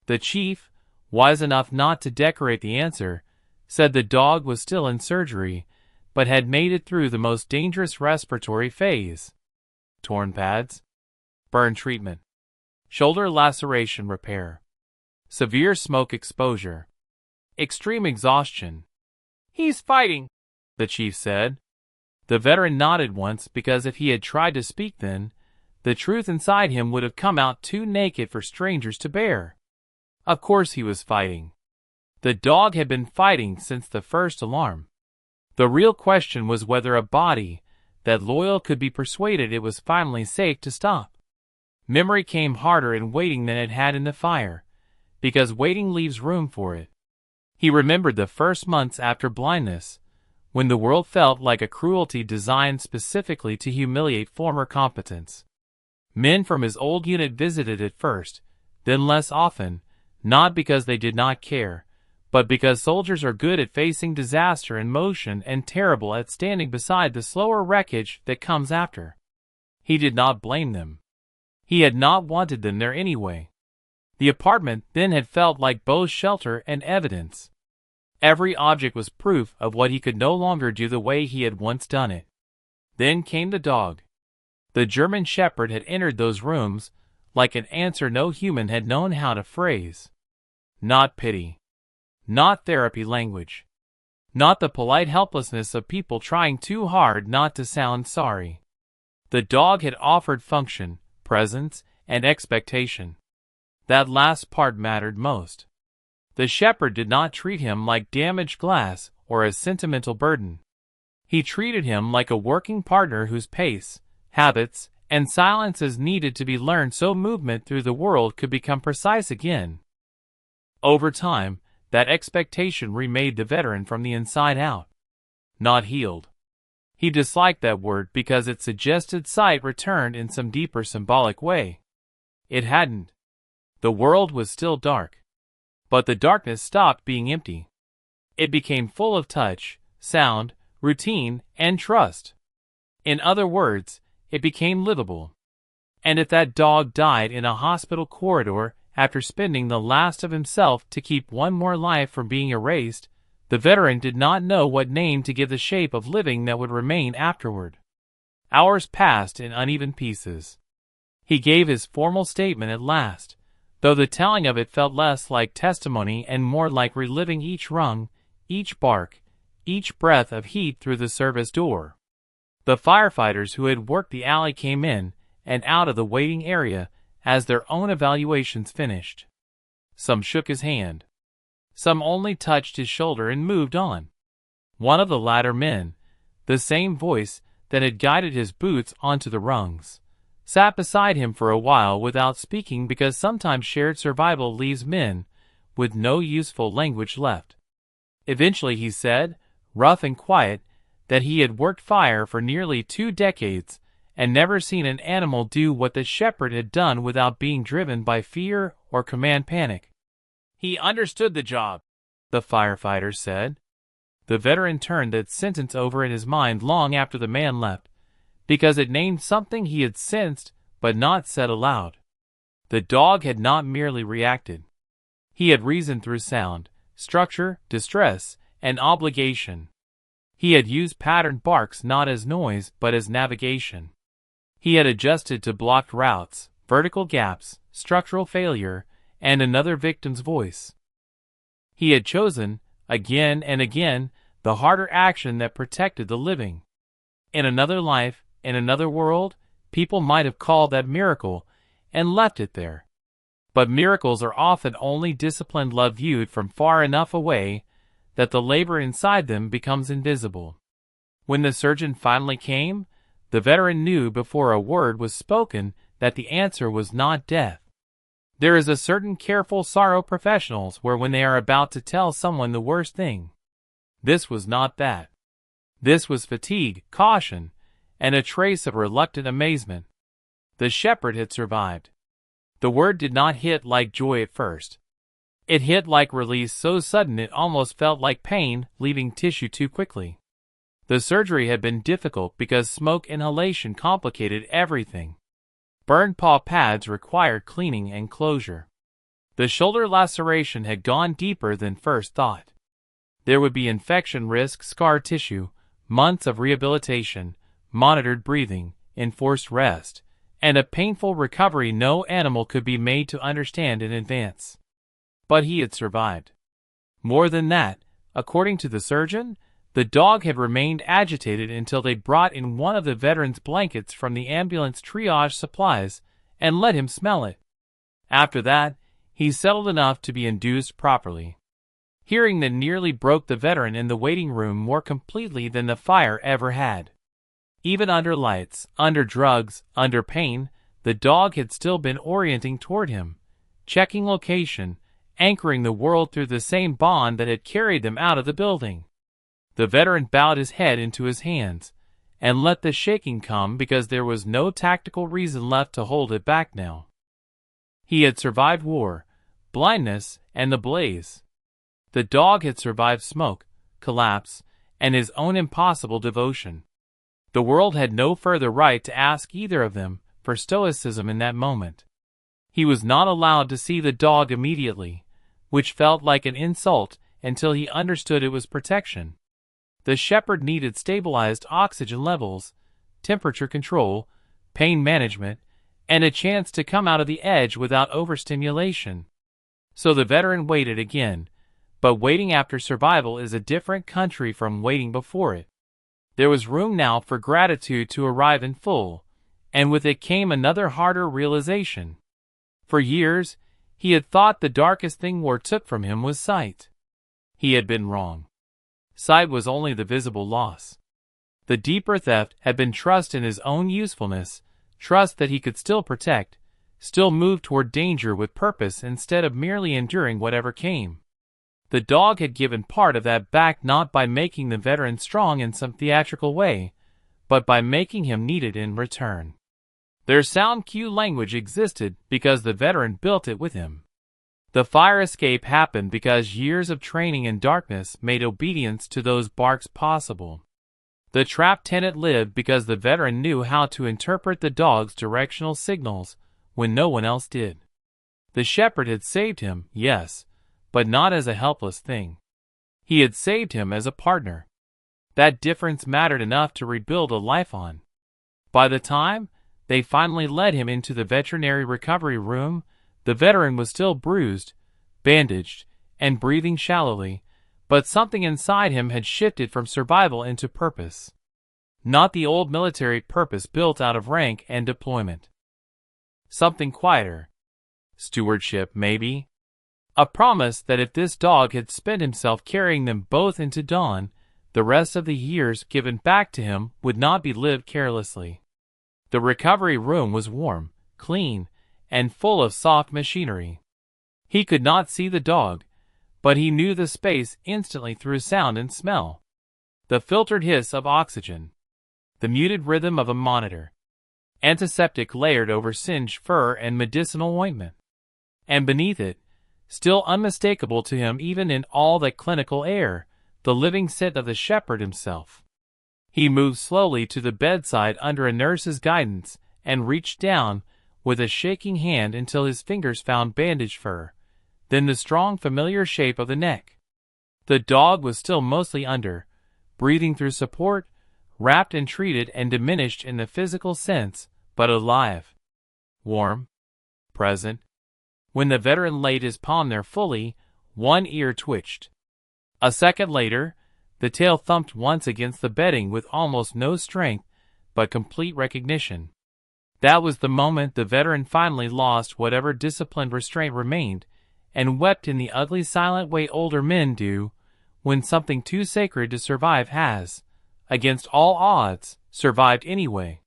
The chief, wise enough not to decorate the answer, said the dog was still in surgery, but had made it through the most dangerous respiratory phase. Torn pads, burn treatment, shoulder laceration repair, severe smoke exposure, extreme exhaustion. "He's fighting," the chief said. The veteran nodded once because if he had tried to speak then, the truth inside him would have come out too naked for strangers to bear. Of course he was fighting. The dog had been fighting since the first alarm. The real question was whether a body that loyal could be persuaded it was finally safe to stop. Memory came harder in waiting than it had in the fire, because waiting leaves room for it. He remembered the first months after blindness, when the world felt like a cruelty designed specifically to humiliate former competence. Men from his old unit visited at first, then less often, not because they did not care, but because soldiers are good at facing disaster in motion and terrible at standing beside the slower wreckage that comes after. He did not blame them. He had not wanted them there anyway. The apartment then had felt like both shelter and evidence. Every object was proof of what he could no longer do the way he had once done it. Then came the dog. The German shepherd had entered those rooms like an answer no human had known how to phrase. Not pity. Not therapy language. Not the polite helplessness of people trying too hard not to sound sorry. The dog had offered function, presence, and expectation. That last part mattered most. The shepherd did not treat him like damaged glass or a sentimental burden. He treated him like a working partner whose pace, habits, and silences needed to be learned so movement through the world could become precise again. Over time, that expectation remade the veteran from the inside out. Not healed. He disliked that word because it suggested sight returned in some deeper symbolic way. It hadn't. The world was still dark. But the darkness stopped being empty. It became full of touch, sound, routine, and trust. In other words, it became livable. And if that dog died in a hospital corridor after spending the last of himself to keep one more life from being erased, the veteran did not know what name to give the shape of living that would remain afterward. Hours passed in uneven pieces. He gave his formal statement at last, though the telling of it felt less like testimony and more like reliving each rung, each bark, each breath of heat through the service door. The firefighters who had worked the alley came in and out of the waiting area as their own evaluations finished. Some shook his hand. Some only touched his shoulder and moved on. One of the latter men, the same voice that had guided his boots onto the rungs, sat beside him for a while without speaking because sometimes shared survival leaves men with no useful language left. Eventually he said, rough and quiet, that he had worked fire for nearly 2 decades and never seen an animal do what the shepherd had done without being driven by fear or command panic. He understood the job, the firefighter said. The veteran turned that sentence over in his mind long after the man left, because it named something he had sensed but not said aloud. The dog had not merely reacted. He had reasoned through sound, structure, distress, and obligation. He had used patterned barks not as noise but as navigation. He had adjusted to blocked routes, vertical gaps, structural failure, and another victim's voice. He had chosen, again and again, the harder action that protected the living. In another life, in another world, people might have called that miracle and left it there. But miracles are often only disciplined love viewed from far enough away that the labor inside them becomes invisible. When the surgeon finally came, the veteran knew before a word was spoken that the answer was not death. There is a certain careful sorrow professionals where when they are about to tell someone the worst thing. This was not that. This was fatigue, caution, and a trace of reluctant amazement. The shepherd had survived. The word did not hit like joy at first. It hit like release so sudden it almost felt like pain leaving tissue too quickly. The surgery had been difficult because smoke inhalation complicated everything. Burned paw pads required cleaning and closure. The shoulder laceration had gone deeper than first thought. There would be infection risk, scar tissue, months of rehabilitation, monitored breathing, enforced rest, and a painful recovery no animal could be made to understand in advance. But he had survived. More than that, according to the surgeon, the dog had remained agitated until they brought in one of the veteran's blankets from the ambulance triage supplies and let him smell it. After that, he settled enough to be induced properly. Hearing that nearly broke the veteran in the waiting room more completely than the fire ever had. Even under lights, under drugs, under pain, the dog had still been orienting toward him, checking location, anchoring the world through the same bond that had carried them out of the building. The veteran bowed his head into his hands, and let the shaking come because there was no tactical reason left to hold it back now. He had survived war, blindness, and the blaze. The dog had survived smoke, collapse, and his own impossible devotion. The world had no further right to ask either of them for stoicism in that moment. He was not allowed to see the dog immediately, which felt like an insult until he understood it was protection. The shepherd needed stabilized oxygen levels, temperature control, pain management, and a chance to come out of the edge without overstimulation. So the veteran waited again, but waiting after survival is a different country from waiting before it. There was room now for gratitude to arrive in full, and with it came another harder realization. For years, he had thought the darkest thing war took from him was sight. He had been wrong. Sight was only the visible loss. The deeper theft had been trust in his own usefulness, trust that he could still protect, still move toward danger with purpose instead of merely enduring whatever came. The dog had given part of that back not by making the veteran strong in some theatrical way, but by making him needed in return. Their sound cue language existed because the veteran built it with him. The fire escape happened because years of training in darkness made obedience to those barks possible. The trapped tenant lived because the veteran knew how to interpret the dog's directional signals when no one else did. The shepherd had saved him, yes, but not as a helpless thing. He had saved him as a partner. That difference mattered enough to rebuild a life on. By the time they finally led him into the veterinary recovery room, the veteran was still bruised, bandaged, and breathing shallowly, but something inside him had shifted from survival into purpose. Not the old military purpose built out of rank and deployment. Something quieter. Stewardship, maybe? A promise that if this dog had spent himself carrying them both into dawn, the rest of the years given back to him would not be lived carelessly. The recovery room was warm, clean, and full of soft machinery. He could not see the dog, but he knew the space instantly through sound and smell. The filtered hiss of oxygen. The muted rhythm of a monitor. Antiseptic layered over singed fur and medicinal ointment. And beneath it, still unmistakable to him even in all that clinical air, the living scent of the shepherd himself. He moved slowly to the bedside under a nurse's guidance and reached down with a shaking hand until his fingers found bandaged fur, then the strong familiar shape of the neck. The dog was still mostly under, breathing through support, wrapped and treated and diminished in the physical sense, but alive. Warm. Present. When the veteran laid his palm there fully, one ear twitched. A second later, the tail thumped once against the bedding with almost no strength, but complete recognition. That was the moment the veteran finally lost whatever disciplined restraint remained, and wept in the ugly silent way older men do, when something too sacred to survive has, against all odds, survived anyway.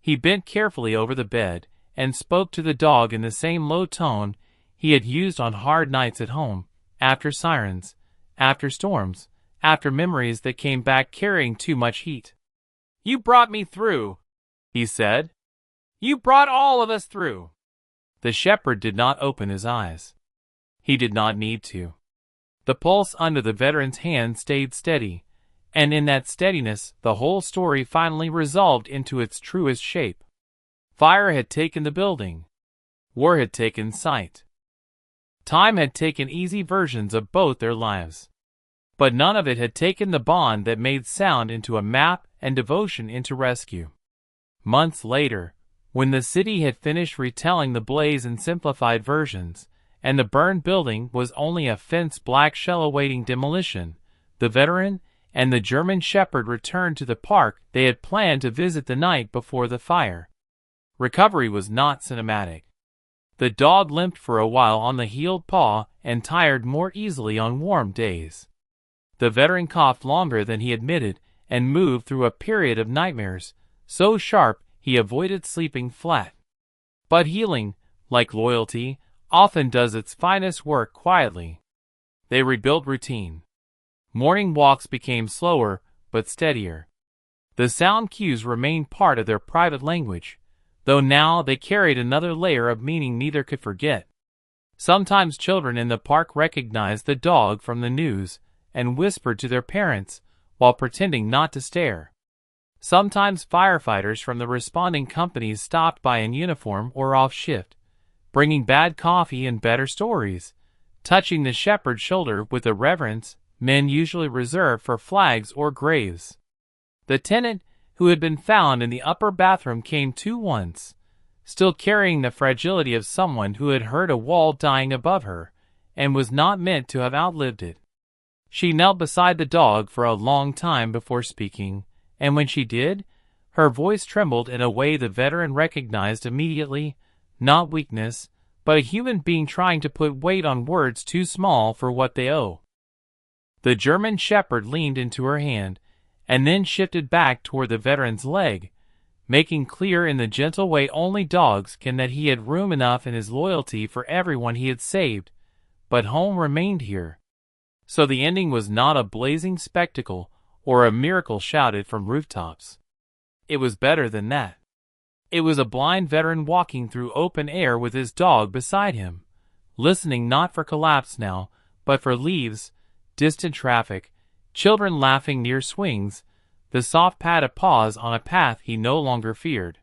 He bent carefully over the bed, and spoke to the dog in the same low tone he had used on hard nights at home, after sirens, after storms, after memories that came back carrying too much heat. "You brought me through," he said. "You brought all of us through." The shepherd did not open his eyes. He did not need to. The pulse under the veteran's hand stayed steady, and in that steadiness the whole story finally resolved into its truest shape. Fire had taken the building. War had taken sight. Time had taken easy versions of both their lives. But none of it had taken the bond that made sound into a map and devotion into rescue. Months later, when the city had finished retelling the blaze in simplified versions, and the burned building was only a fenced black shell awaiting demolition, the veteran and the German shepherd returned to the park they had planned to visit the night before the fire. Recovery was not cinematic. The dog limped for a while on the healed paw and tired more easily on warm days. The veteran coughed longer than he admitted and moved through a period of nightmares, so sharp he avoided sleeping flat. But healing, like loyalty, often does its finest work quietly. They rebuilt routine. Morning walks became slower, but steadier. The sound cues remained part of their private language, though now they carried another layer of meaning neither could forget. Sometimes children in the park recognized the dog from the news and whispered to their parents while pretending not to stare. Sometimes firefighters from the responding companies stopped by in uniform or off shift, bringing bad coffee and better stories, touching the shepherd's shoulder with a reverence men usually reserve for flags or graves. The tenant who had been found in the upper bathroom came too once, still carrying the fragility of someone who had heard a wall dying above her, and was not meant to have outlived it. She knelt beside the dog for a long time before speaking, and when she did, her voice trembled in a way the veteran recognized immediately, not weakness, but a human being trying to put weight on words too small for what they owe. The German shepherd leaned into her hand, and then shifted back toward the veteran's leg, making clear in the gentle way only dogs can that he had room enough in his loyalty for everyone he had saved, but home remained here. So the ending was not a blazing spectacle or a miracle shouted from rooftops. It was better than that. It was a blind veteran walking through open air with his dog beside him, listening not for collapse now, but for leaves, distant traffic, children laughing near swings, the soft pad of paws on a path he no longer feared.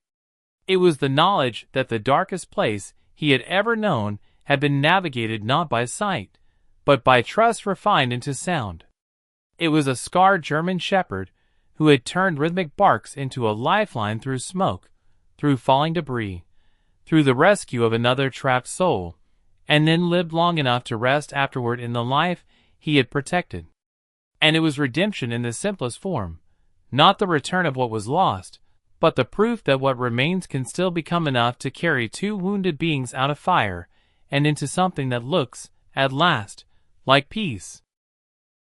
It was the knowledge that the darkest place he had ever known had been navigated not by sight, but by trust refined into sound. It was a scarred German shepherd who had turned rhythmic barks into a lifeline through smoke, through falling debris, through the rescue of another trapped soul, and then lived long enough to rest afterward in the life he had protected. And it was redemption in the simplest form, not the return of what was lost, but the proof that what remains can still become enough to carry two wounded beings out of fire and into something that looks, at last, like peace.